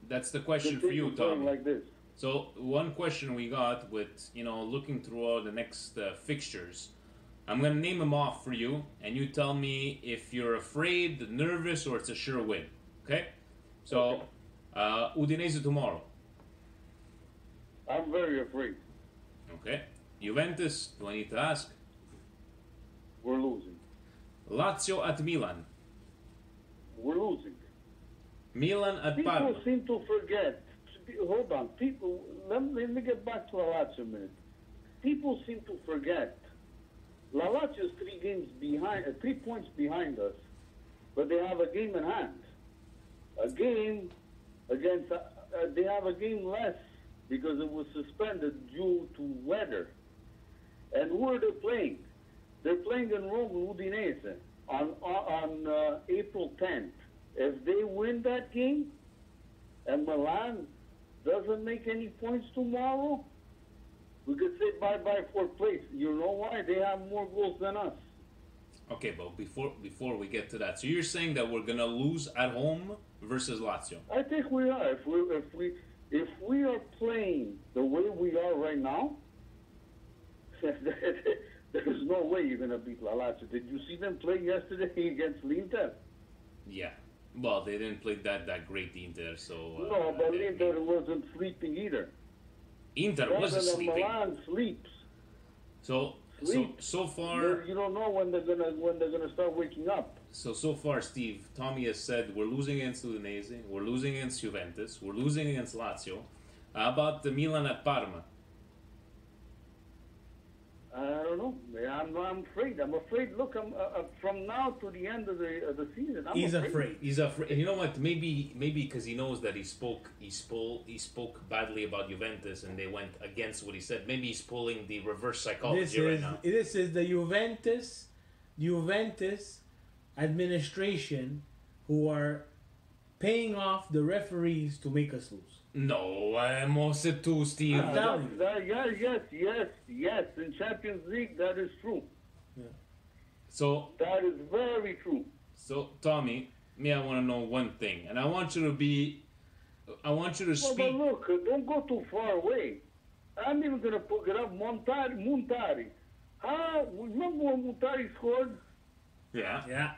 That's the question for you, Tom. Like this. So one question we got with, looking through all the next fixtures, I'm going to name them off for you, and you tell me if you're afraid, nervous, or it's a sure win. Okay? So, Udinese tomorrow. I'm very afraid. Okay. Juventus, do I need to ask? We're losing. Lazio at Milan. We're losing. Milan at People Parma. seem to forget. Hold on. Let me get back to the Lazio a minute. people seem to forget. La Lazio's 3 points behind us, but they have a game in hand. A game against, they have a game less because it was suspended due to weather. And who are they playing? They're playing in Rome, Udinese, on April 10th. If they win that game, and Milan doesn't make any points tomorrow, we could say bye-bye fourth place. You know why? They have more goals than us. Okay, but before we get to that, so you're saying that we're gonna lose at home versus Lazio? I think we are. If we are playing the way we are right now, there's no way you're gonna beat La Lazio. Did you see them play yesterday against Inter? Yeah. Well, they didn't play that great Inter, so. No, but Inter wasn't sleeping either. Inter wasn't sleeping. Milan sleeps. So far. You don't know when they're gonna start waking up. So far, Steve, Tommy has said we're losing against Udinese, we're losing against Juventus, we're losing against Lazio. How about the Milan at Parma? I don't know. I'm afraid. Look, from now to the end of the season. He's afraid. He's afraid. You know what? Maybe because he knows that he spoke badly about Juventus and they went against what he said. Maybe he's pulling the reverse psychology right now. This is the Juventus administration who are paying off the referees to make us lose. No, Mose too, Steve. Yes. In Champions League, that is true. Yeah. So that is very true. So Tommy, I want to know one thing, and I want you to speak. But look, don't go too far away. I'm even gonna put it up. Montari. Remember when Montari scored? Yeah.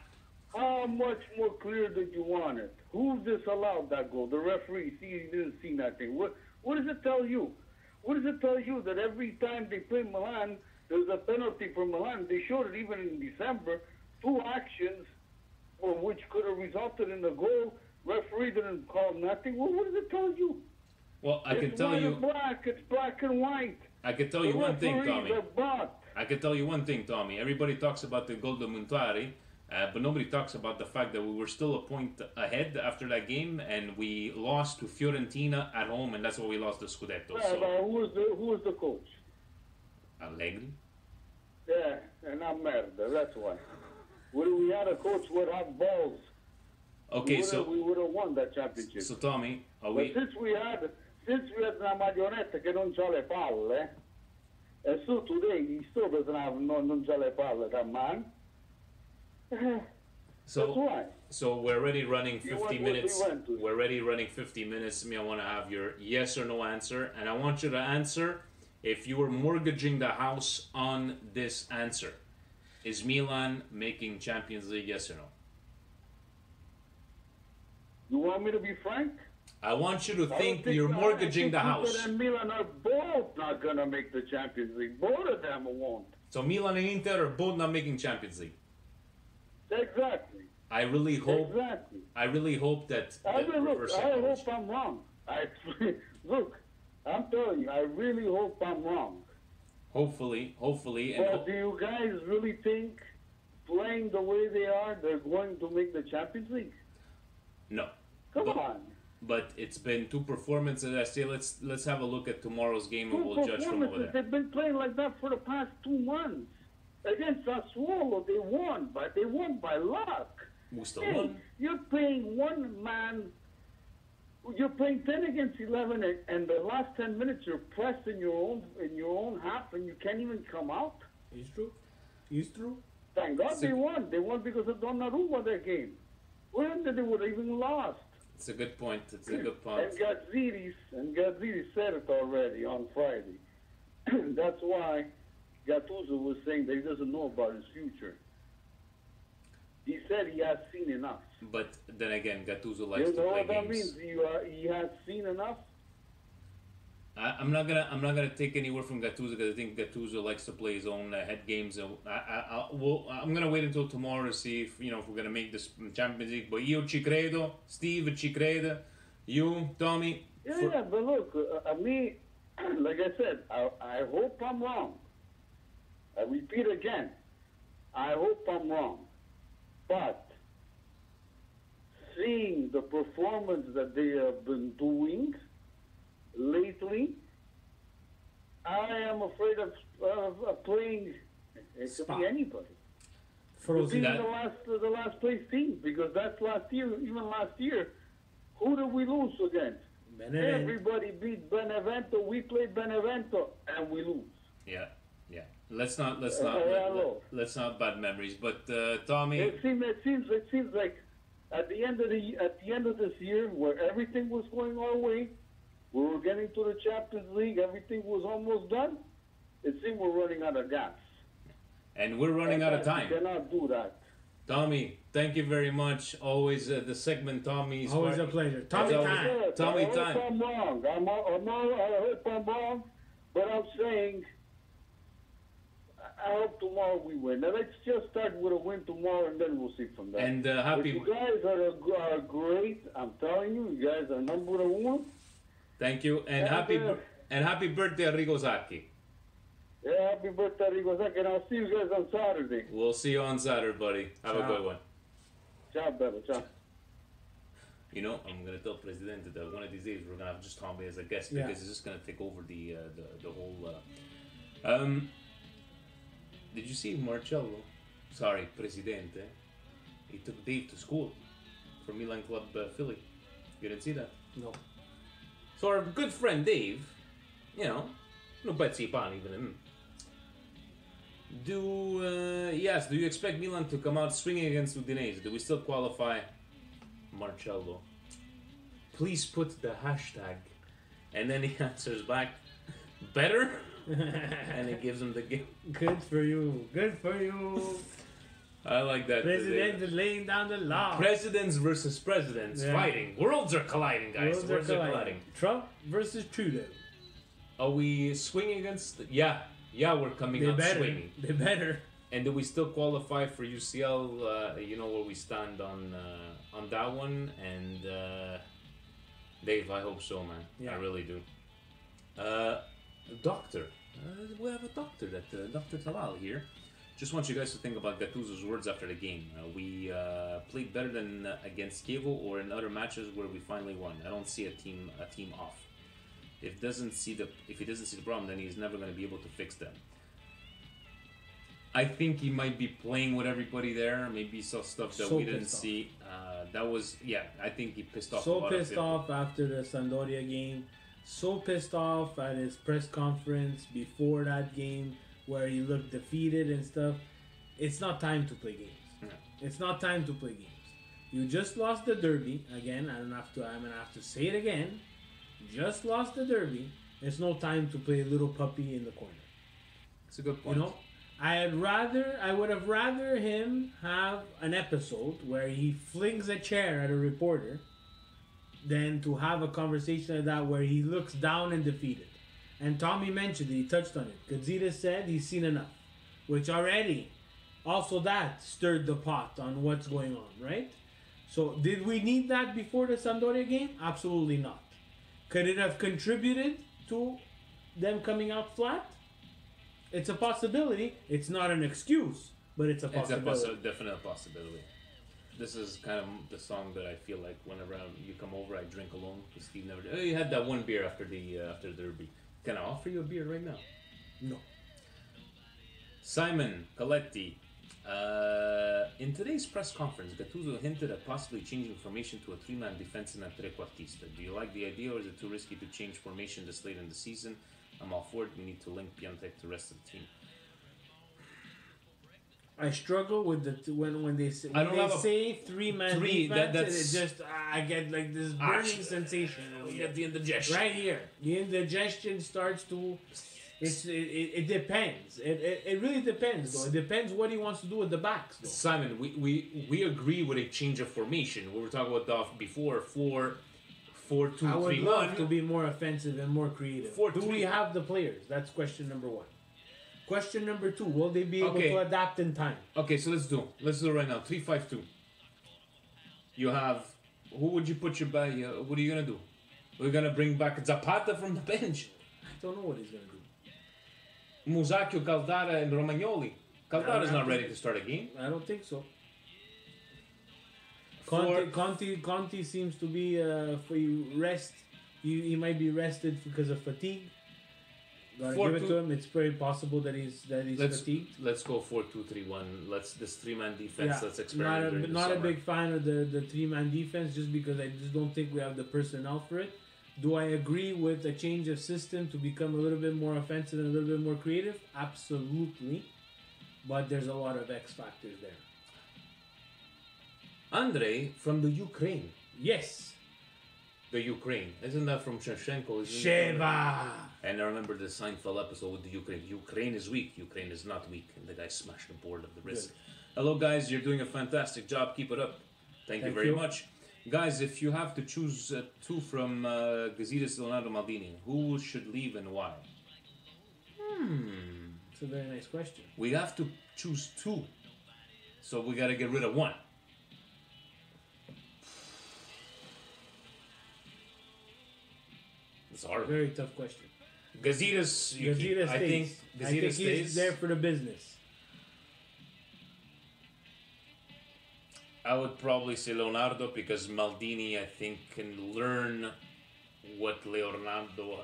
How much more clear did you want it? Who disallowed that goal? The referee. See, he didn't see nothing. What does it tell you? What does it tell you that every time they play Milan, there's a penalty for Milan? They showed it even in December. 2 actions, which could have resulted in a goal. Referee didn't call nothing. Well, what does it tell you? Well, I can tell you. It's black and white. I can tell you one thing, Tommy. Bought. I can tell you one thing, Tommy. Everybody talks about the goal to Montari. But nobody talks about the fact that we were still a point ahead after that game, and we lost to Fiorentina at home, and that's why we lost the Scudetto. Who was the coach? Allegri. Yeah, and I'm merda. That's why. We had a coach would have balls. Okay, we would have won that championship. So Tommy, But since we had una marionetta che non c'ha le palle, and so today he still doesn't have non c'ha le palle, that man. So we're already running 50 minutes. We're already running 50 minutes. I want to have your yes or no answer, and I want you to answer if you were mortgaging the house on this answer. Is Milan making Champions League, yes or no? You want me to be frank? I want you to think you're mortgaging the house. Inter and Milan are both not going to make the Champions League. Both of them won't. So Milan and Inter are both not making Champions League. Exactly. I really hope. Exactly. I really hope that. I hope I'm wrong. Look, I'm telling you, I really hope I'm wrong. Hopefully. But do you guys really think, playing the way they are, they're going to make the Champions League? No. Come on. But it's been 2 performances. I say let's have a look at tomorrow's game and we'll judge from over there. They've been playing like that for the past 2 months. Against Sassuolo, they won, but they won by luck. We still won. You're playing one man. You're playing 10 against 11, and the last 10 minutes you're pressed in your own half, and you can't even come out. It's true. Thank God they won. They won because of Donnarumma their game. When they would have even lost. It's a good point. And Gazziris said it already on Friday. That's why Gattuso was saying that he doesn't know about his future. He said he has seen enough. But then again, Gattuso likes to play games. You know what that means? He has seen enough. I'm not gonna take any word from Gattuso because I think Gattuso likes to play his own head games. I'm gonna wait until tomorrow to see if we're gonna make this Champions League. But io ci credo, Steve ci crede, you, Tommy. Yeah, but look, like I said, I hope I'm wrong. I repeat again, I hope I'm wrong. But seeing the performance that they have been doing lately, I am afraid of playing. It could be anybody. Frozen. Even the last place team, because that's last year. Even last year, who did we lose against? Benevento. Everybody beat Benevento. We played Benevento and we lose. Yeah. Let's not bad memories. But Tommy, It seems like at the end of this year, where everything was going our way, we were getting to the Champions League, everything was almost done. It seemed we're running out of gas. and we're running out of time. You cannot do that. Tommy, thank you very much. Always the segment Tommy's Always a pleasure. Tommy It's time. always- Tommy I hope time. I'm wrong. I hope I'm wrong, but I'm saying I hope tomorrow we win. Now let's just start with a win tomorrow, and then we'll see from there. And But happy, you guys are great. I'm telling you, you guys are number one. thank you, and happy birthday, Arrigo Zacchi. Yeah, happy birthday, Rigozaki, and I'll see you guys on Saturday. We'll see you on Saturday, buddy. Have a Ciao. good one. Ciao, Bella. Ciao. You know, I'm gonna tell President that one of these days we're gonna have just Tommy as a guest Yeah. because he's just gonna take over the whole. Did you see Marcello? Sorry, Presidente. He took Dave to school for Milan Club Philly. You didn't see that? No. So our good friend Dave, you know, no pezzi pan even him. He asked, do you expect Milan to come out swinging against Udinese? Do we still qualify? Marcello, please put the hashtag. And then he answers back, better? And he gives him the game. Good for you. Good for you. I like that. President is laying down the law. Presidents versus presidents Yeah. fighting. Worlds are colliding, guys. Worlds are colliding. Trump versus Trudeau. Are we swinging against? Yeah, we're coming They out better. swinging. They better. And do we still qualify for UCL? You know where we stand on that one. And Dave, I hope so, man. Yeah. I really do. Doctor, we have a doctor, Dr. Talal here. Just want you guys to think about Gattuso's words after the game. We played better than against Chievo or in other matches where we finally won. I don't see a team off. If he doesn't see the problem, then he's never going to be able to fix them. I think he might be playing with everybody there. Maybe he saw stuff that So we didn't pissed off. see. I think he pissed off. a So lot of pissed people. off after the Sampdoria game. So pissed off at his press conference before that game where he looked defeated and stuff. It's not time to play games. No. It's not time to play games. You just lost the derby. Again, I'm gonna have to say it again. Just lost the derby. It's no time to play little puppy in the corner. It's a good point. You know, I would have rather him have an episode where he flings a chair at a reporter than to have a conversation like that where he looks down and defeated. And Tommy mentioned it, he touched on it. Gazita said he's seen enough, which already, also that stirred the pot on what's going on, right? So did we need that before the Sampdoria game? Absolutely not. Could it have contributed to them coming out flat? It's a possibility. It's not an excuse, but it's a It's possibility. a definite possibility. This is kind of the song that I feel like whenever you come over, I drink alone. Because Steve never did. Oh, you had that one beer after the derby. Can I offer you a beer right now? No. Simon Coletti. In today's press conference, Gattuso hinted at possibly changing formation to a three-man defense and a trequartista. Do you like the idea, or is it too risky to change formation this late in the season? I'm all for it. We need to link Piatek to the rest of the team. I struggle with when they say, I don't have a- say three-man Three, defense, that's- and it just I get like this burning sensation over We here. get the indigestion. Right here. The indigestion starts to. It depends. It really depends though. It depends what he wants to do with the backs though. Simon, we agree with a change of formation. We were talking about that before 4-2-3-1. I would love to be more offensive and more creative. 4-3. Do we have the players? That's question number one. Question number two: will they be able Okay. to adapt in time? Okay, so let's do it right now. 3-5-2. You have who would you put your by? What are you gonna do? We're gonna bring back Zapata from the bench. don't know what he's gonna do. Musacchio, Caldara, and Romagnoli. Caldara's not ready to start a game. I don't think so. For- Conte seems to be for rest. He might be rested because of fatigue. Gotta give it to him. It's very possible that he's fatigued. Let's go 4-2-3-1. This 3-man defense. Let's experiment. during the Not a summer. big fan of the 3-man defense just because I just don't think we have the personnel for it. Do I agree with a change of system to become a little bit more offensive and a little bit more creative? Absolutely. But there's a lot of X factors there. Andre from the Ukraine. Yes. The Ukraine. Isn't that from Shevchenko? Sheva. And I remember the Seinfeld episode with the Ukraine. Ukraine is weak. Ukraine is not weak. And the guy smashed the board of the wrist. Good. Hello, guys. You're doing a fantastic job. Keep it up. Thank you very much. Guys, if you have to choose two from Gazidis, Leonardo, Maldini, who should leave and why? It's a very nice question. We have to choose two. So we got to get rid of one. It's hard. Very tough question. Gazidis, Gazidis I think stays. Gazidis stays. He's there for the business. I would probably say Leonardo because Maldini, I think, can learn what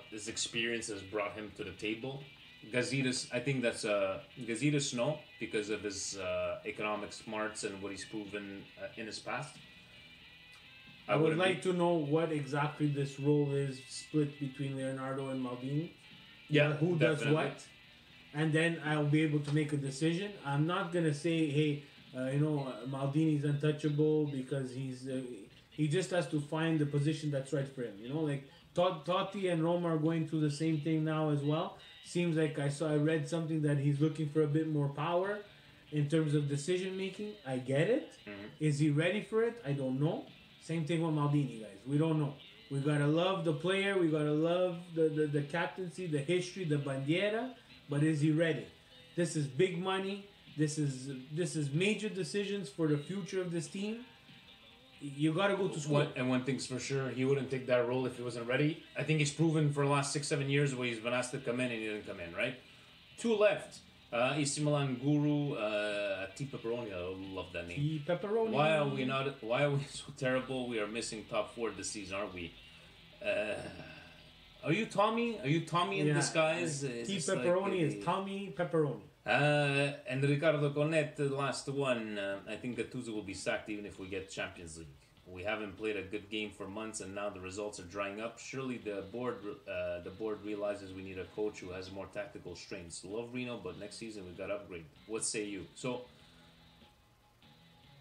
his experience has brought him to the table. Gazidis, I think that's Gazidis no, because of his economic smarts and what he's proven in his past. I would like to know what exactly this role is split between Leonardo and Maldini. Yeah, Who does definitely. what? And then I'll be able to make a decision. I'm not going to say, hey, Maldini's untouchable because he just has to find the position that's right for him. Like Totti and Roma are going through the same thing now as well. Seems like I read something that he's looking for a bit more power in terms of decision making. I get it. Mm-hmm. Is he ready for it? I don't know. Same thing with Maldini, guys. We don't know. We gotta love the player. We gotta love the captaincy, the history, the bandiera. But is he ready? This is big money. This is major decisions for the future of this team. You gotta go to school. And one thing's for sure, he wouldn't take that role if he wasn't ready. I think he's proven for the last 6-7 years where he's been asked to come in and he didn't come in, right? Two left. AC Milan Guru, T Pepperoni. I love that name. T Pepperoni. Why are we so terrible? We are missing top 4 this season, aren't we? Are you Tommy? Are you Tommy in disguise? T Pepperoni is Tommy Pepperoni. And Ricardo Cornet, the last one. I think Gattuso will be sacked even if we get Champions League. We haven't played a good game for months, and now the results are drying up. Surely the board realizes we need a coach who has more tactical strengths. Love Reno, but next season we got to upgrade. What say you? So,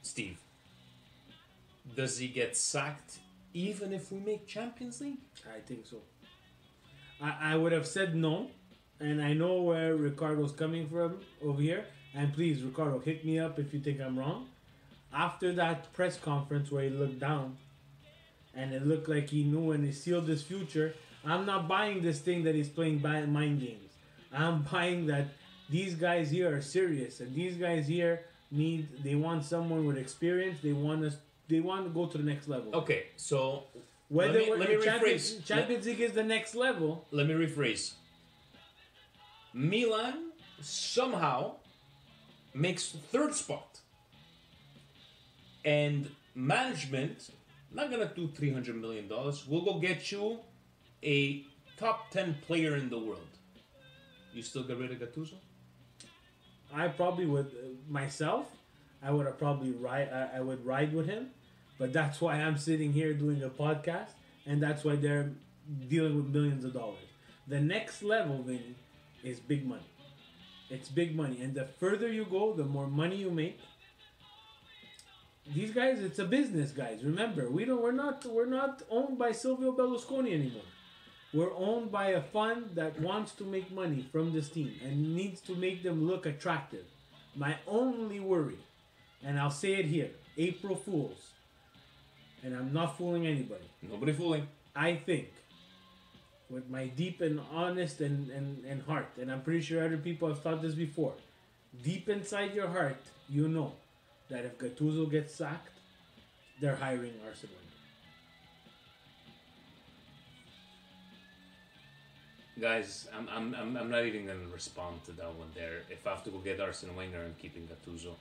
Steve, does he get sacked even if we make Champions League? I think so. I would have said no, and I know where Ricardo's coming from over here. And please, Ricardo, hit me up if you think I'm wrong. After that press conference where he looked down, and it looked like he knew and he sealed his future, I'm not buying this thing that he's playing mind games. I'm buying that these guys here are serious, and these guys here they want someone with experience. They want to go to the next level. Okay, so Whether let me rephrase. Champions League is the next level. Let me rephrase. Milan somehow makes third spot. And management, not going to do $300 million. We'll go get you a top 10 player in the world. You still get rid of Gattuso? I probably would, myself, I would have probably I would ride with him. But that's why I'm sitting here doing a podcast. And that's why they're dealing with millions of dollars. The next level, Vinny, is big money. It's big money. And the further you go, the more money you make. These guys, it's a business, guys. Remember, we're not owned by Silvio Berlusconi anymore. We're owned by a fund that wants to make money from this team and needs to make them look attractive. My only worry, and I'll say it here, April Fools, and I'm not fooling anybody. Nobody fooling. I think, with my deep and honest and heart, and I'm pretty sure other people have thought this before, deep inside your heart, you know that if Gattuso gets sacked, they're hiring Arsene Guys, I'm not even gonna respond to that one there. If I have to go get Arsene Wenger, I'm keeping Gattuso.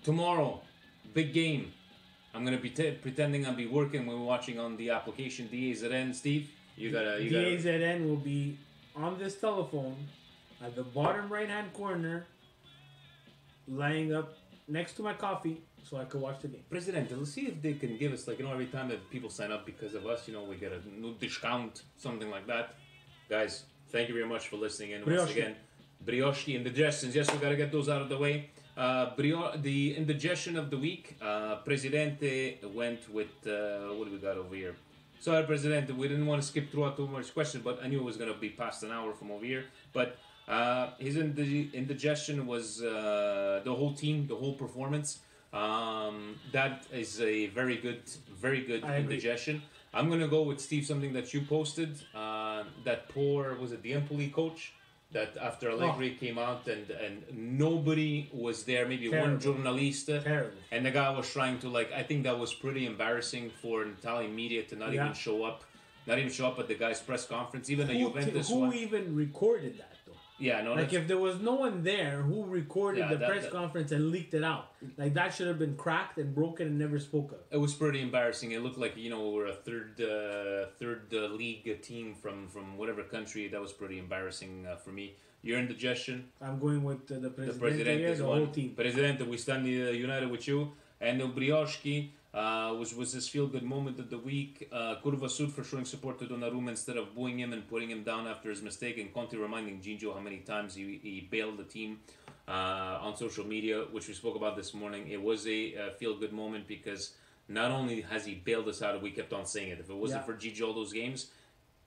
Tomorrow, big game. I'm gonna be pretending I'll be working. We're watching on the application DAZN. Steve, you gotta. DAZN will be on this telephone at the bottom right hand corner, lying up next to my coffee, so I could watch the game. President, let's see if they can give us, like, every time that people sign up because of us, we get a new discount, something like that. Guys, thank you very much for listening in once again. Brioche indigestions, yes, we gotta get those out of the way. The indigestion of the week, Presidente went with, what do we got over here? Sorry, Presidente, we didn't want to skip throughout too much questions, but I knew it was gonna be past an hour from over here. But his indigestion was the whole team, the whole performance. That is a very good indigestion. I'm gonna go with Steve, something that you posted. That poor, was it the Empoli coach? That after Allegri came out and nobody was there, maybe one journalista. Terrible. And the guy was trying to, I think that was pretty embarrassing for an Italian media to not even show up at the guy's press conference. Even the Juventus who one. even recorded that? Yeah, no. If there was no one there, who recorded the press conference and leaked it out? That should have been cracked and broken and never spoke of. It was pretty embarrassing. It looked like we're a third league team from whatever country. That was pretty embarrassing for me. Your indigestion. I'm going with the Presidente, the whole team. Presidente, we stand united with you. And Brioche was his feel-good moment of the week. Curva Sud for showing support to Donnarumma instead of booing him and putting him down after his mistake, and Conte reminding Gigio how many times he bailed the team on social media, which we spoke about this morning. It was a feel-good moment because not only has he bailed us out, we kept on saying it. If it wasn't for Gigio all those games,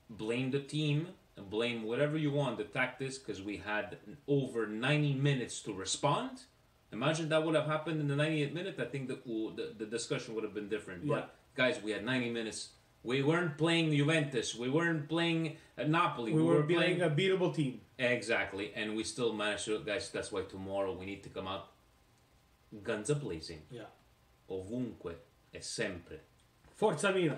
blame the team and blame whatever you want, the tactics, because we had over 90 minutes to respond. Imagine that would have happened in the 98th minute. I think the discussion would have been different. Yeah. But guys, we had 90 minutes. We weren't playing Juventus. We weren't playing Napoli. We were playing a beatable team. Exactly, and we still managed to. Guys, that's why tomorrow we need to come out guns a blazing. Yeah. Ovunque e sempre. Forza Milan.